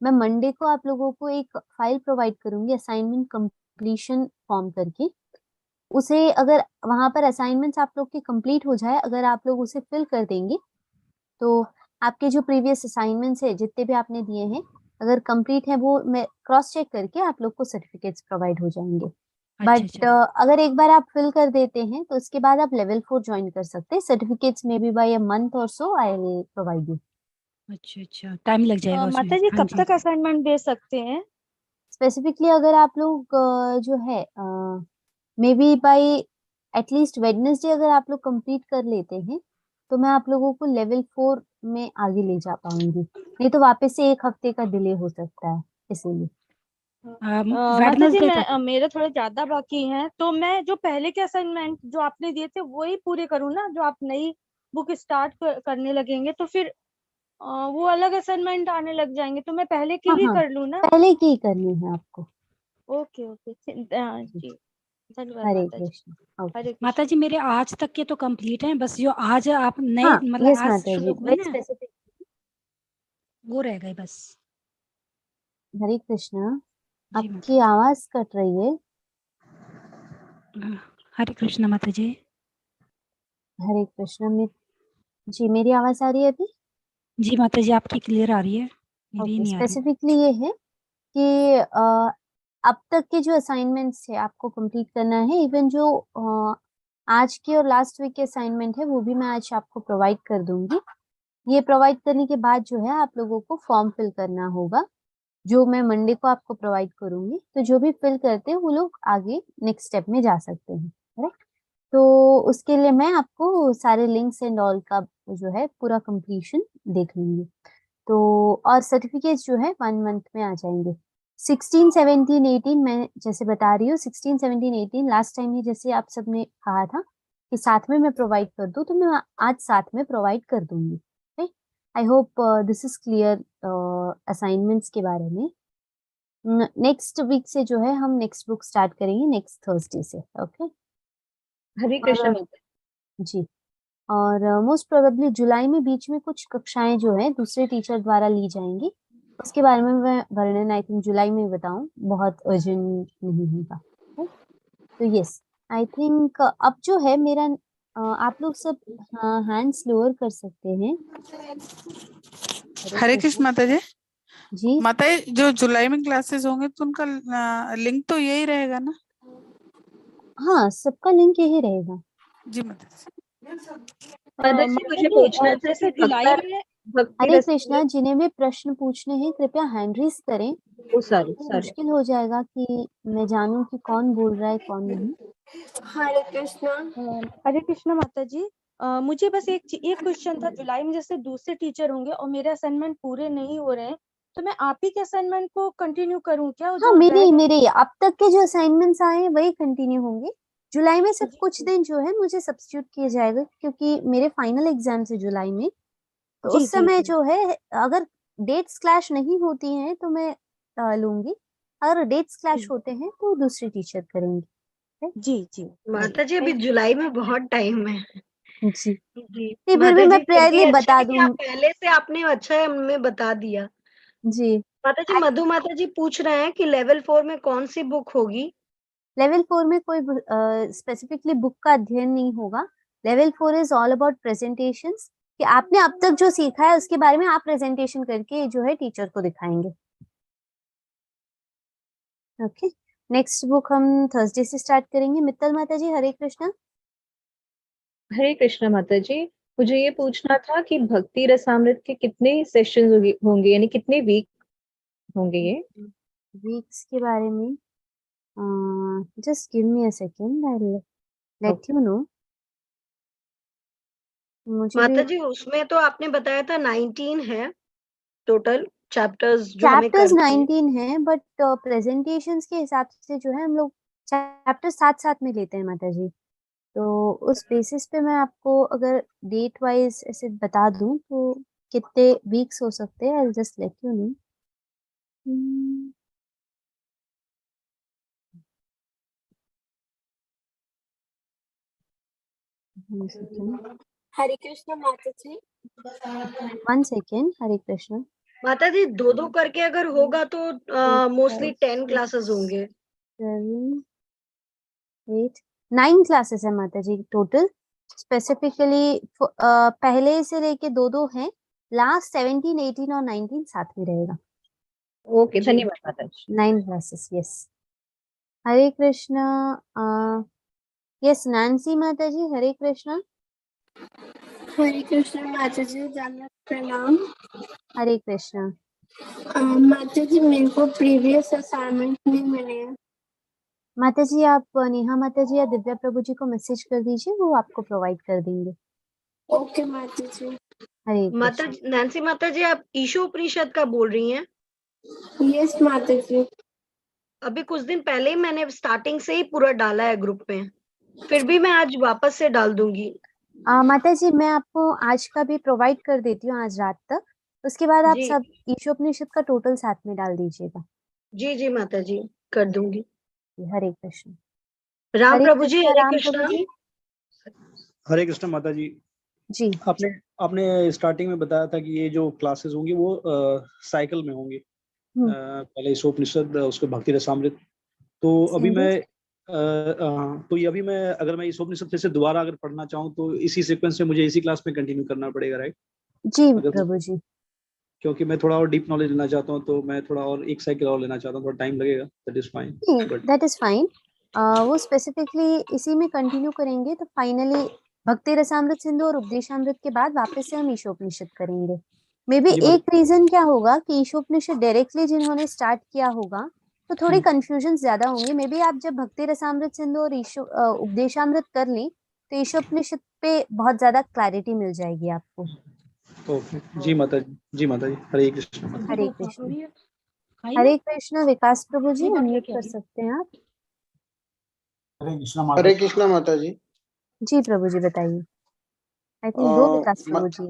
Speaker 1: मैं मंडे को आप लोगों को एक फाइल प्रोवाइड करूंगी असाइनमेंट कंप्लीशन फॉर्म करके। उसे अगर वहां पर असाइनमेंट्स आप लोग के कंप्लीट हो जाए, अगर आप लोग उसे फिल कर देंगे तो आपके जो प्रीवियस असाइनमेंट्स है जितने भी आपने दिए हैं, अगर कंप्लीट है वो मैं क्रॉस चेक करके आप लोग को सर्टिफिकेट्स प्रोवाइड हो जाएंगे। बट अगर एक बार आप फिल कर देते हैं तो उसके बाद आप लेवल 4 ज्वाइन कर सकते हैं। सर्टिफिकेट्स में बी बाय अ मंथ और सो आई विल प्रोवाइड यू।
Speaker 19: अच्छा टाइम लग जाएगा उसमें।
Speaker 18: माता जी
Speaker 19: हाँ
Speaker 18: कब तक असाइनमेंट दे सकते हैं?
Speaker 1: स्पेसिफिकली अगर आप लोग जो है may be bye at least Wednesday अगर आप लोग कंप्लीट कर लेते हैं तो मैं आप लोगों को लेवल 4 में आगे ले जा पाऊंगी, नहीं तो वापस से 1 हफ्ते का डिले हो सकता है इसीलिए।
Speaker 18: माता जी मैं मेरे थोड़े ज्यादा बाकी हैं, तो मैं जो पहले के असाइनमेंट जो आपने दिए थे वही पूरे करूँ ना? जो आप नई बुक स्टार्ट करने लगेंगे तो फिर वो अलग असाइनमेंट आने लग जाएंगे, तो मैं पहले की ही कर लूँ ना?
Speaker 1: पहले की ही करनी है आपको।
Speaker 18: ओके जी, धन्यवाद
Speaker 1: हरे
Speaker 18: माता जी।
Speaker 1: कृष्ण।
Speaker 18: हरे
Speaker 19: माता जी मेरे आज तक के तो कंप्लीट हैं, बस जो आज आप नए
Speaker 1: हाँ,
Speaker 19: मतलब
Speaker 1: यस
Speaker 19: आज
Speaker 1: माता जी,
Speaker 19: श्लोक हुए
Speaker 1: वेरी
Speaker 19: ना
Speaker 1: स्पेसिफिक।
Speaker 19: वो रह गए बस।
Speaker 1: हरे कृष्णा,
Speaker 19: जी
Speaker 1: आपकी आवाज कट रही है।
Speaker 19: हरे कृष्णा माता जी।
Speaker 1: हरे कृष्णा में जी, मेरी आवाज आ रही है अभी?
Speaker 19: जी माता जी आपकी क्लियर आ रही है, मेरी
Speaker 1: ओके,
Speaker 19: नहीं आ रही।
Speaker 1: स्पेसिफिकली ये है कि अब तक के जो असाइनमेंट्स है आपको कंप्लीट करना है। इवन जो आज के और लास्ट वीक के असाइनमेंट है वो भी मैं आज आपको प्रोवाइड कर दूंगी। ये प्रोवाइड करने के बाद जो है आप लोगों को फॉर्म फिल करना होगा, जो मैं मंडे को आपको प्रोवाइड करूंगी। तो जो भी फिल करते हैं वो लोग आगे नेक्स्ट स्टेप में जा सकते हैं, राइट? तो उसके लिए मैं आपको सारे लिंक्स एंड ऑल का जो है पूरा कंप्लीशन देख लूंगी। तो और सर्टिफिकेट्स जो है 1 मंथ में आ जाएंगे। 16, 17, 18 मैं जैसे बता रही हूँ, 16, 17, 18 लास्ट टाइम ही जैसे आप सबने कहा था कि साथ में मैं प्रोवाइड कर दूँ, तो मैं आज साथ में प्रोवाइड कर दूंगी। I hope this is clear assignments के बारे में। नेक्स्ट वीक से जो है हम नेक्स्ट बुक स्टार्ट करेंगे, नेक्स्ट थर्सडे से। ओके,
Speaker 13: हरे कृष्ण
Speaker 1: जी। और मोस्ट प्रोबेबली जुलाई में बीच में कुछ कक्षाएं जो है दूसरे टीचर द्वारा ली जाएंगी, उसके बारे में मैं वर्णन आई थिंक जुलाई में बताऊं, बहुत अर्जेंट नहीं होगा। तो यस, आई थिंक अब जो है मेरा आप लोग सब हैंड्स लोअर कर सकते हैं।
Speaker 15: हरे कृष्ण माता जी।
Speaker 1: जी
Speaker 15: माता जी, जो जुलाई में क्लासेस होंगे तो उनका लिंक तो यही रहेगा ना?
Speaker 1: हाँ, सबका लिंक यही रहेगा।
Speaker 15: जी माता जी।
Speaker 13: मुझे पूछना था
Speaker 18: जैसे
Speaker 13: कि
Speaker 18: जुलाई में
Speaker 1: हरे कृष्णा, जिन्हें भी प्रश्न पूछने हैं कृपया हैंड रेज करें। मुश्किल हो जाएगा कि मैं जानूं कि कौन बोल रहा है कौन नहीं।
Speaker 18: हरे कृष्णा माता जी, मुझे बस एक क्वेश्चन था। जुलाई में जैसे दूसरे टीचर होंगे और मेरे असाइनमेंट पूरे नहीं हो रहे हैं, तो मैं आप ही के असाइनमेंट को कंटिन्यू करूं क्या?
Speaker 1: हाँ, मेरे अब तक के जो असाइनमेंट्स आए हैं वही कंटिन्यू होंगे। जुलाई में सिर्फ कुछ दिन जो है मुझे सब्स्टिट्यूट किया जाएगा, क्योंकि मेरे फाइनल एग्जाम्स है जुलाई में। तो उस समय जो है अगर डेट्स क्लैश नहीं होती हैं तो मैं लूंगी, अगर डेट्स क्लैश होते हैं तो दूसरे टीचर करेंगे।
Speaker 13: माता जी अभी जुलाई में बहुत टाइम है।
Speaker 1: जी
Speaker 17: जी
Speaker 1: नहीं, फिर भी
Speaker 17: माता
Speaker 1: मैं
Speaker 17: जी, फिर भी
Speaker 1: प्रेयरली
Speaker 17: अच्छा
Speaker 1: बता
Speaker 17: है कि
Speaker 1: दूं।
Speaker 17: आप पहले से आपने अच्छा हमें बता दिया।
Speaker 1: जी
Speaker 17: माता जी, मधु माता जी पूछ रहे हैं कि लेवल 4 में कौन सी बुक होगी?
Speaker 1: लेवल 4 में कोई स्पेसिफिकली बुक का अध्ययन नहीं होगा। Level 4 is all about presentations, कि आपने अब तक जो सीखा है उसके बारे में आप प्रेजेंटेशन करके जो है टीचर को दिखाएंगे। ओके, नेक्स्ट बुक हम थर्सडे से स्टार्ट करेंगे। मित्तल माता जी, हरे कृष्णा।
Speaker 13: हरे कृष्णा माता जी, मुझे ये पूछना था कि भक्ति रसामृत के कितने सेशंस होंगे, यानी कितने वीक होंगे ये?
Speaker 1: वीक्स के बारे में just give me a second, I will let you no. मुझे भी
Speaker 17: माता जी, उसमें तो आपने बताया था 19 है टोटल चैप्टर्स जो हमें
Speaker 1: चैप्टर्स
Speaker 17: करने हैं।
Speaker 1: 19 है, बट प्रेजेंटेशंस के हिसाब से जो है हम लोग चैप्टर साथ साथ में लेते हैं माता जी। तो उस बेसिस पे मैं आपको अगर डेट वाइज ऐसे बता दूं तो कितने वीक्स हो सकते हैं, I just let you know.
Speaker 20: Hare Krishna माता जी।
Speaker 1: 1 सेकेंड, हरे कृष्ण।
Speaker 17: माता जी, 2-2 करके अगर होगा तो मोस्टली 10 क्लासेस होंगे।
Speaker 1: 7 8 9 क्लासेस है माता जी टोटल। स्पेसिफिकली पहले से लेके 2-2 हैं, लास्ट 17 18 और 19 साथ में रहेगा।
Speaker 13: ओके, धन्यवाद माता जी।
Speaker 1: 9 क्लासेस, यस। हरे कृष्णा। यस, नैन्सी माता जी, हरे कृष्णा।
Speaker 20: हरे कृष्ण माता जी, दंडवत प्रणाम।
Speaker 1: हरे कृष्णा।
Speaker 20: माता जी, मेरे को प्रीवियस असाइनमेंट नहीं मिले हैं।
Speaker 1: माता जी, आप नेहा माता जी या दिव्या प्रभु जी को मैसेज कर दीजिए, वो आपको प्रोवाइड कर देंगे।
Speaker 20: ओके माता जी।
Speaker 1: हरे
Speaker 17: माता
Speaker 1: कृष्ण।
Speaker 17: नैन्सी माता जी, आप ईशोपनिषद का बोल रही हैं?
Speaker 20: यस माता जी।
Speaker 17: अभी कुछ दिन पहले ही मैंने स्टार्टिंग से ही पूरा डाला है ग्रुप में, फिर भी मैं आज वापस से डाल दूंगी।
Speaker 1: माता जी, मैं आपको आज का भी प्रोवाइड कर देती हूँ, आज रात तक। उसके बाद आप
Speaker 17: जी
Speaker 1: सब ईशोपनिषद का टोटल साथ में डाल दीजिएगा।
Speaker 17: जी जी माता जी, कर दूंगी।
Speaker 1: हरे कृष्ण।
Speaker 17: राम
Speaker 1: हरे
Speaker 17: प्रभु जी,
Speaker 1: कृष्ण,
Speaker 17: हरे
Speaker 1: राम प्रभु
Speaker 17: कृष्णा।
Speaker 1: जी।
Speaker 6: हरे कृष्ण माता जी।
Speaker 1: जी
Speaker 6: आपने आपने स्टार्टिंग में बताया था कि ये जो क्लासेस होंगी वो साइकिल में होंगी। पहले ईशोपनिषद, उसके भक्ति रसामृत। तो अभी
Speaker 1: सिंगल।
Speaker 6: मैं तो ये अभी मैं अगर मैं ईशोपनिषद फिर से दोबारा अगर पढ़ना चाहूँ तो इसी सीक्वेंस में मुझे इसी क्लास में कंटिन्यू करना पड़ेगा, राइट?
Speaker 1: जी
Speaker 6: अगर
Speaker 1: प्रभु जी।
Speaker 6: क्योंकि मैं थोड़ा और डीप नॉलेज लेना चाहता हूँ, तो मैं थोड़ा और एक साइकिल और लेना चाहता हूँ, थोड़ा टाइम लगेगा, that is fine. But
Speaker 1: that is fine. वो स्पेसिफिकली इसी में कंटिन्यू करेंगे तो फाइनली भक्ति रसामृत सिंधु और उपदेशामृत के बाद वापस से हम ईशोपनिषद करेंगे। मे बी
Speaker 6: जी मतलब
Speaker 1: एक रीजन क्या होगा कि ईशोपनिषद डायरेक्टली जिन्होंने स्टार्ट किया होगा तो थोड़ी कंफ्यूजन ज्यादा होंगे। मे बी आप जब भक्ति रसामृत सिंधु और उपदेशामृत कर लें तो ईशोपनिषद पे बहुत ज्यादा क्लैरिटी मिल जाएगी आपको।
Speaker 6: ओके, जी माता जी, जी माता जी, हरे कृष्ण माता जी।
Speaker 1: हरे कृष्ण। हरे कृष्ण। विकास प्रभु जी, अनम्यूट कर सकते हैं आप।
Speaker 21: हरे कृष्णा माता
Speaker 8: हरे कृष्णा माता जी।
Speaker 1: जी प्रभु जी, बताइए। आई थिंक दो विकास प्रभु जी।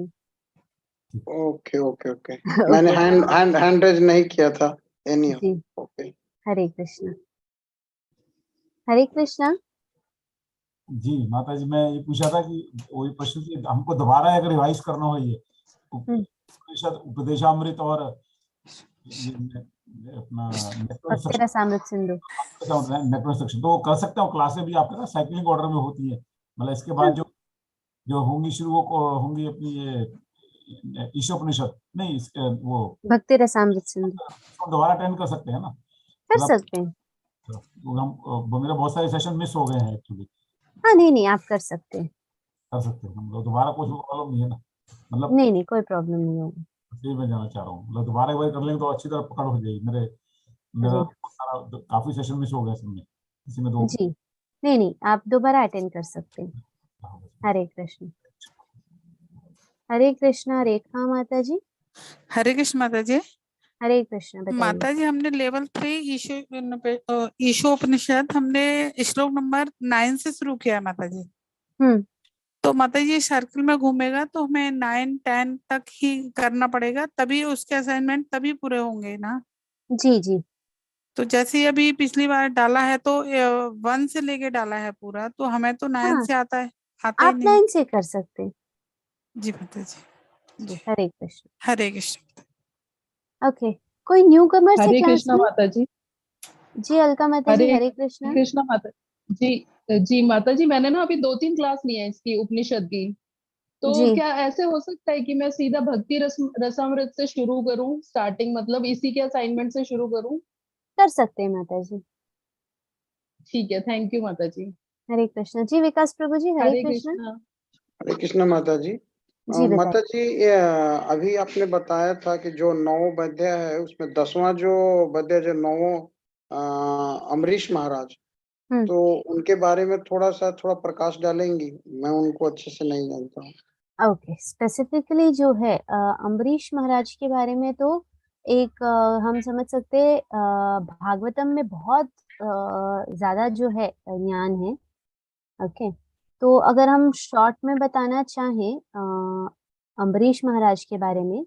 Speaker 8: ओके ओके ओके, मैंने हैंड रेज नहीं किया था। एनी
Speaker 1: जी,
Speaker 8: ओके।
Speaker 1: हरे कृष्ण। हरे कृष्णा।
Speaker 21: जी माता जी, मैं ये पूछा था कि वही प्रश्न की हमको दोबारा अगर रिवाइज करना हो ये उपनिषद, उपदेशामृत और अपना
Speaker 1: भक्ति रसामृत सिंधु
Speaker 21: नेटवर्क सेक्शन, तो वो कर सकते हो क्लासें भी आपके ना साइक्लिंग ऑर्डर में होती है? मतलब इसके बाद जो जो होंगी शुरू वो होंगी अपनी ये ईशोपनिषद नहीं वो
Speaker 1: भक्ति रसामृत सिंधु
Speaker 21: दोबारा अटेंड कर सकते हैं ना?
Speaker 1: कर सकते हैं।
Speaker 21: हम मेरा बहुत सारे सेशन मिस हो गए हैं एक्चुअली।
Speaker 1: हाँ, नहीं आप कर सकते हैं।
Speaker 21: कर सकते हैं हम लोग, दोबारा कुछ प्रॉब्लम नहीं है ना? मतलब
Speaker 1: नहीं कोई प्रॉब्लम नहीं होगी।
Speaker 21: यही मैं जानना चाह रहा हूँ, मतलब दोबारा एक बार कर लेंगे तो अच्छी तरह पकड़ हो जाएगी। मेरा सारा काफी सेशन मिस हो गया इसमें, किसी में दो।
Speaker 1: जी नहीं आप दोबारा अटेंड कर सकते हैं। हरे कृष्ण। हरे कृष्णा। रेखा माता जी।
Speaker 15: हरे कृष्ण माता जी।
Speaker 1: हरे कृष्ण, बताइए।
Speaker 15: माता जी, हमने लेवल 3 ईशोपनिषद हमने श्लोक नंबर 9 से शुरू किया है माता जी। तो माता जी सर्कल में घूमेगा तो हमें 9 10 तक ही करना पड़ेगा, तभी उसके असाइनमेंट तभी पूरे होंगे ना?
Speaker 1: जी जी।
Speaker 15: तो जैसे अभी पिछली बार डाला है तो 1 से लेके डाला है पूरा, तो हमें तो 9 से आता है। आता ही
Speaker 1: आप
Speaker 15: नहीं।
Speaker 1: लाइन से कर सकते हैं।
Speaker 15: जी माता जी।
Speaker 1: जी, हरे कृष्ण।
Speaker 15: हरे कृष्ण।
Speaker 1: ओके, कोई न्यू कमर से
Speaker 7: हरे
Speaker 1: क्लास
Speaker 7: कृष्णा
Speaker 1: में?
Speaker 7: माता जी।
Speaker 1: जी अलका माता जी,
Speaker 7: हरे
Speaker 1: हरे कृष्ण।
Speaker 7: कृष्णा माता जी। जी माता जी, मैंने ना अभी 2-3 क्लास ली है इसकी उपनिषद की। तो
Speaker 1: जी
Speaker 7: क्या ऐसे हो सकता है कि मैं सीधा भक्ति रसामृत से शुरू करूं, स्टार्टिंग मतलब इसी के असाइनमेंट से शुरू करूं?
Speaker 1: कर सकते हैं माता जी।
Speaker 7: ठीक है, थैंक यू माता जी।
Speaker 1: हरे कृष्ण। जी विकास प्रभु जी, हरे
Speaker 7: हरे
Speaker 1: कृष्ण।
Speaker 7: कृष्णा।
Speaker 8: हरे कृष्ण माता जी।
Speaker 1: जी
Speaker 8: माता
Speaker 1: बताइए।
Speaker 8: जी, अभी आपने बताया था कि जो 9 वध्याय है उसमें 10वां जो वध्याय जो 9 अमरीश महाराज, तो उनके बारे में थोड़ा प्रकाश डालेंगी? मैं उनको अच्छे से नहीं जानता हूँ।
Speaker 1: ओके, स्पेसिफिकली जो है अम्बरीश महाराज के बारे में तो एक हम समझ सकते हैं भागवतम में बहुत ज्यादा जो है ज्ञान है। ओके, तो अगर हम शॉर्ट में बताना चाहें अम्बरीश महाराज के बारे में,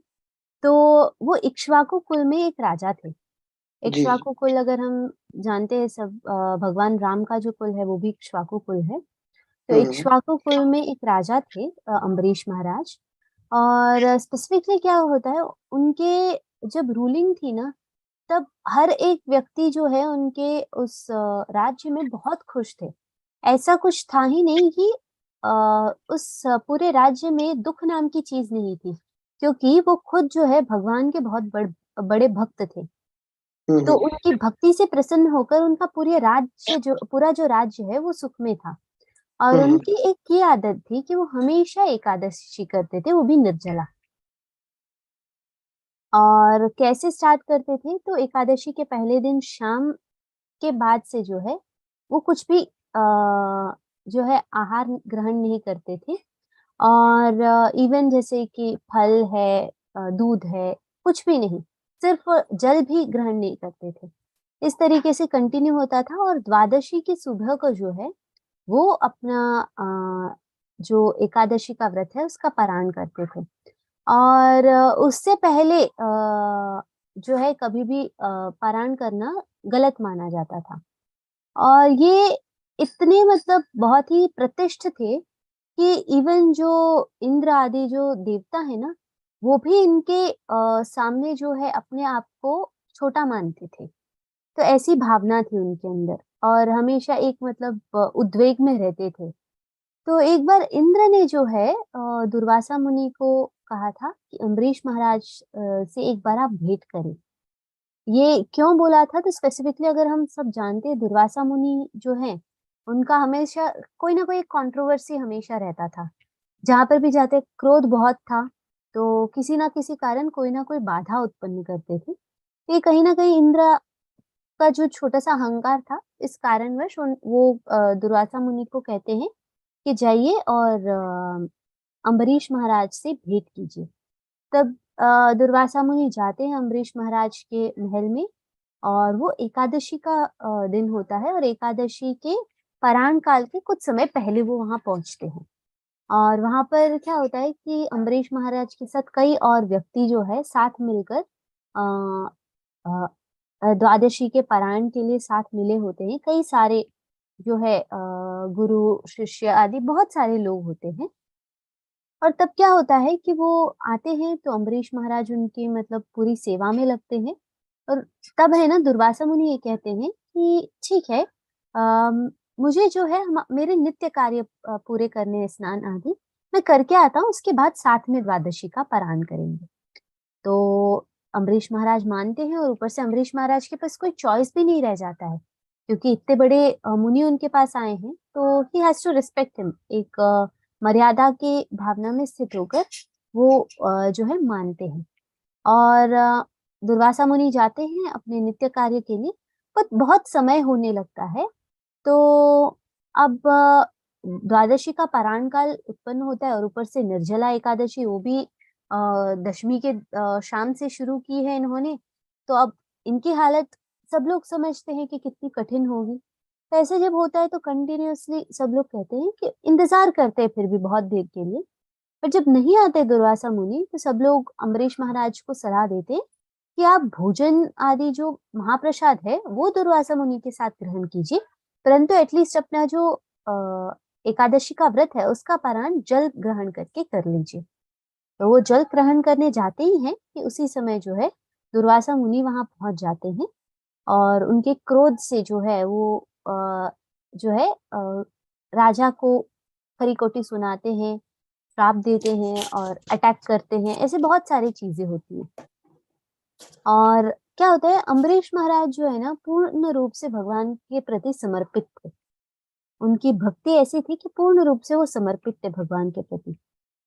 Speaker 1: तो वो इक्ष्वाकु कुल में एक राजा थे।
Speaker 8: जी।
Speaker 1: इक्ष्वाकु कुल अगर हम जानते हैं सब, भगवान राम का जो कुल है वो भी इक्ष्वाकु कुल है। तो इक्ष्वाकु कुल में एक राजा थे अम्बरीश महाराज। और स्पेसिफिकली क्या होता है, उनके जब रूलिंग थी ना, तब हर एक व्यक्ति जो है उनके उस राज्य में बहुत खुश थे। ऐसा कुछ था ही नहीं कि उस पूरे राज्य में दुख नाम की चीज नहीं थी, क्योंकि वो खुद जो है भगवान के बहुत बड़े भक्त थे। तो उनकी भक्ति से प्रसन्न होकर उनका पूरा जो राज्य है वो सुख में था। और उनकी एक ये आदत थी कि वो हमेशा एकादशी करते थे, वो भी निर्जला। और कैसे स्टार्ट करते थे, तो एकादशी के पहले दिन शाम के बाद से जो है वो कुछ भी जो है आहार ग्रहण नहीं करते थे। और इवन जैसे कि फल है, दूध है, कुछ भी नहीं, सिर्फ जल भी ग्रहण नहीं करते थे। इस तरीके से कंटिन्यू होता था। और द्वादशी की सुबह को जो है वो अपना जो एकादशी का व्रत है उसका पारण करते थे। और उससे पहले जो है कभी भी पारण करना गलत माना जाता था। और ये इतने मतलब बहुत ही प्रतिष्ठित थे कि इवन जो इंद्र आदि जो देवता है ना, वो भी इनके सामने जो है अपने आप को छोटा मानते थे। तो ऐसी भावना थी उनके अंदर, और हमेशा एक मतलब उद्वेग में रहते थे। तो एक बार इंद्र ने जो है दुर्वासा मुनि को कहा था कि अम्बरीश महाराज से एक बार आप भेंट करें। ये क्यों बोला था, तो स्पेसिफिकली अगर हम सब जानते हैं दुर्वासा मुनि जो है उनका हमेशा कोई ना कोई कंट्रोवर्सी हमेशा रहता था। जहां पर भी जाते क्रोध बहुत था, तो किसी ना किसी कारण कोई ना कोई बाधा उत्पन्न करते थे। ये कहीं ना कहीं इंद्र का जो छोटा सा अहंकार था, इस कारणवश वो दुर्वासा मुनि को कहते हैं कि जाइए और अम्बरीश महाराज से भेंट कीजिए। तब दुर्वासा मुनि जाते हैं अम्बरीश महाराज के महल में, और वो एकादशी का दिन होता है, और एकादशी के पारण काल के कुछ समय पहले वो वहां पहुंचते हैं। और वहां पर क्या होता है कि अम्बरीश महाराज के साथ कई और व्यक्ति जो है साथ मिलकर द्वादशी के पारायण के लिए साथ मिले होते हैं। कई सारे जो है गुरु शिष्य आदि बहुत सारे लोग होते हैं। और तब क्या होता है कि वो आते हैं तो अम्बरीश महाराज उनकी मतलब पूरी सेवा में लगते हैं। और तब है ना दुर्वासा मुनि ये कहते हैं कि ठीक है, मुझे जो है मेरे नित्य कार्य पूरे करने, स्नान आदि मैं करके आता हूँ, उसके बाद साथ में द्वादशी का पारायण करेंगे। तो अम्बरीश महाराज मानते हैं, और ऊपर से अम्बरीश महाराज के पास कोई चॉइस भी नहीं रह जाता है, क्योंकि इतने बड़े मुनि उनके पास आए हैं, तो he has to respect him. एक मर्यादा की भावना में स्थित होकर वो जो है मानते हैं। और दुर्वासा मुनि जाते हैं अपने नित्य कार्य के लिए, पर बहुत समय होने लगता है। तो अब द्वादशी का पारायण काल उत्पन्न होता है, और ऊपर से निर्जला एकादशी, वो भी दशमी के शाम से शुरू की है इन्होंने। तो अब इनकी हालत सब लोग समझते हैं कि कितनी कठिन होगी। तो ऐसे जब होता है तो कंटिन्यूअसली सब लोग कहते हैं कि इंतजार करते हैं फिर भी बहुत देर के लिए। पर जब नहीं आते दुर्वासा मुनि, तो सब लोग अम्बरीश महाराज को सलाह देते हैं कि आप भोजन आदि जो महाप्रसाद है वो दुर्वासा मुनि के साथ ग्रहण कीजिए, परंतु एटलीस्ट अपना जो एकादशी का व्रत है उसका पारण जल ग्रहण करके कर लीजिए। तो वो जल ग्रहण करने जाते ही हैं कि उसी समय जो है दुर्वासा मुनि वहां पहुंच जाते हैं और उनके क्रोध से जो है वो जो है राजा को खरी खोटी सुनाते हैं, श्राप देते हैं और अटैक करते हैं। ऐसे बहुत सारी चीजें होती हैं। और क्या होता है, अम्बरीश महाराज जो है ना पूर्ण रूप से भगवान के प्रति समर्पित थे। उनकी भक्ति ऐसी थी कि पूर्ण रूप से वो समर्पित थे भगवान के प्रति।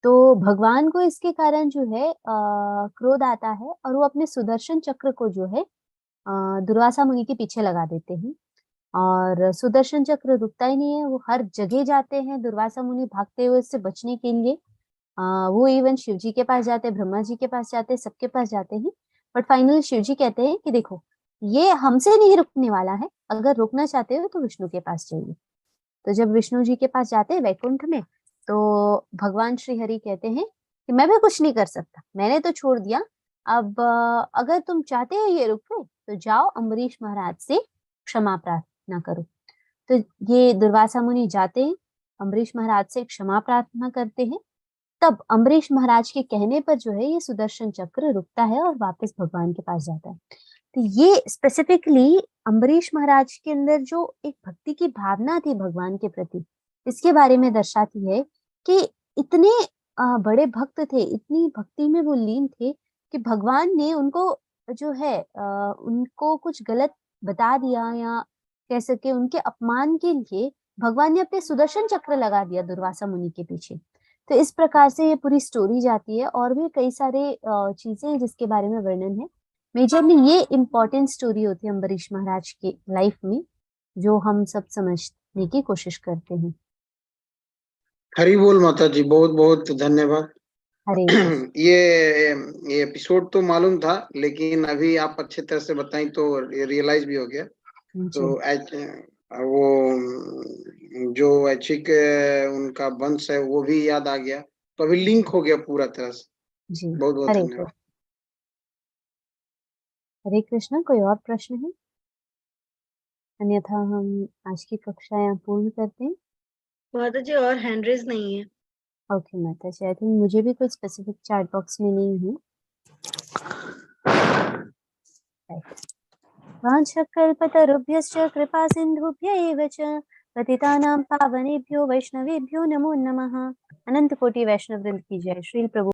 Speaker 1: तो भगवान को इसके कारण जो है क्रोध आता है और वो अपने सुदर्शन चक्र को जो है दुर्वासा मुनि के पीछे लगा देते हैं और सुदर्शन चक्र रुकता ही नहीं है। वो हर जगह जाते हैं, दुर्वासा मुनि भागते हुए इससे बचने के लिए वो इवन शिव जी के पास जाते हैं, ब्रह्मा जी के पास जाते हैं, सबके पास जाते हैं। बट फाइनली शिव जी कहते हैं कि देखो ये हमसे नहीं रुकने वाला है, अगर रुकना चाहते हो तो विष्णु के पास जाइए। तो जब विष्णु जी के पास जाते हैं वैकुंठ में, तो भगवान श्री हरि कहते हैं कि मैं भी कुछ नहीं कर सकता, मैंने तो छोड़ दिया, अब अगर तुम चाहते हो ये रुके तो जाओ अम्बरीश महाराज से क्षमा प्रार्थना करो। तो ये दुर्वासा मुनि जाते हैं, अम्बरीश महाराज से क्षमा प्रार्थना करते हैं। तब अम्बरीश महाराज के कहने पर जो है ये सुदर्शन चक्र रुकता है और वापस भगवान के पास जाता है। तो ये स्पेसिफिकली अम्बरीश महाराज के अंदर जो एक भक्ति की भावना थी भगवान के प्रति, इसके बारे में दर्शाती है कि इतने बड़े भक्त थे, इतनी भक्ति में वो लीन थे कि भगवान ने उनको जो है उनको कुछ गलत बता दिया या कह सके उनके अपमान के लिए भगवान ने अपने सुदर्शन चक्र लगा दिया दुर्वासा मुनि के पीछे। तो इस प्रकार से ये पूरी स्टोरी जाती है और भी कई सारे चीजें हैं जिसके बारे में वर्णन है। मेजरली ये इम्पोर्टेंट स्टोरी होती है अम्बरीश महाराज के लाइफ में, जो हम सब समझने की कोशिश करते हैं।
Speaker 8: हरि बोल माता जी, बहुत बहुत धन्यवाद।
Speaker 1: हरे
Speaker 8: ये एपिसोड तो मालूम था, लेकिन अभी आप अच्छे तरह से बताई तो रियलाइज भी हो गया। तो वो जो ऐच्छिक उनका वंश है वो भी याद आ गया, तो अभी लिंक हो गया पूरा तरह से।
Speaker 1: जी,
Speaker 8: बहुत बहुत धन्यवाद।
Speaker 1: हरे कृष्णा। कोई और प्रश्न है? अन्यथा हम आज की कक्षा यहाँ पूर्ण करते हैं।
Speaker 17: माता जी और हैंड रेज नहीं है।
Speaker 1: ओके माता जी, आई थिंक मुझे भी कोई स्पेसिफिक चैट बॉक्स में नहीं है। वाञ्छकल्पतरुभ्यश्च कृपा सिन्धुभ्य एव च पतितानां पावनेभ्यो वैष्णवेभ्यो नमो नमः। अनंत कोटि वैष्णव वृंद की जय। श्रील प्रभु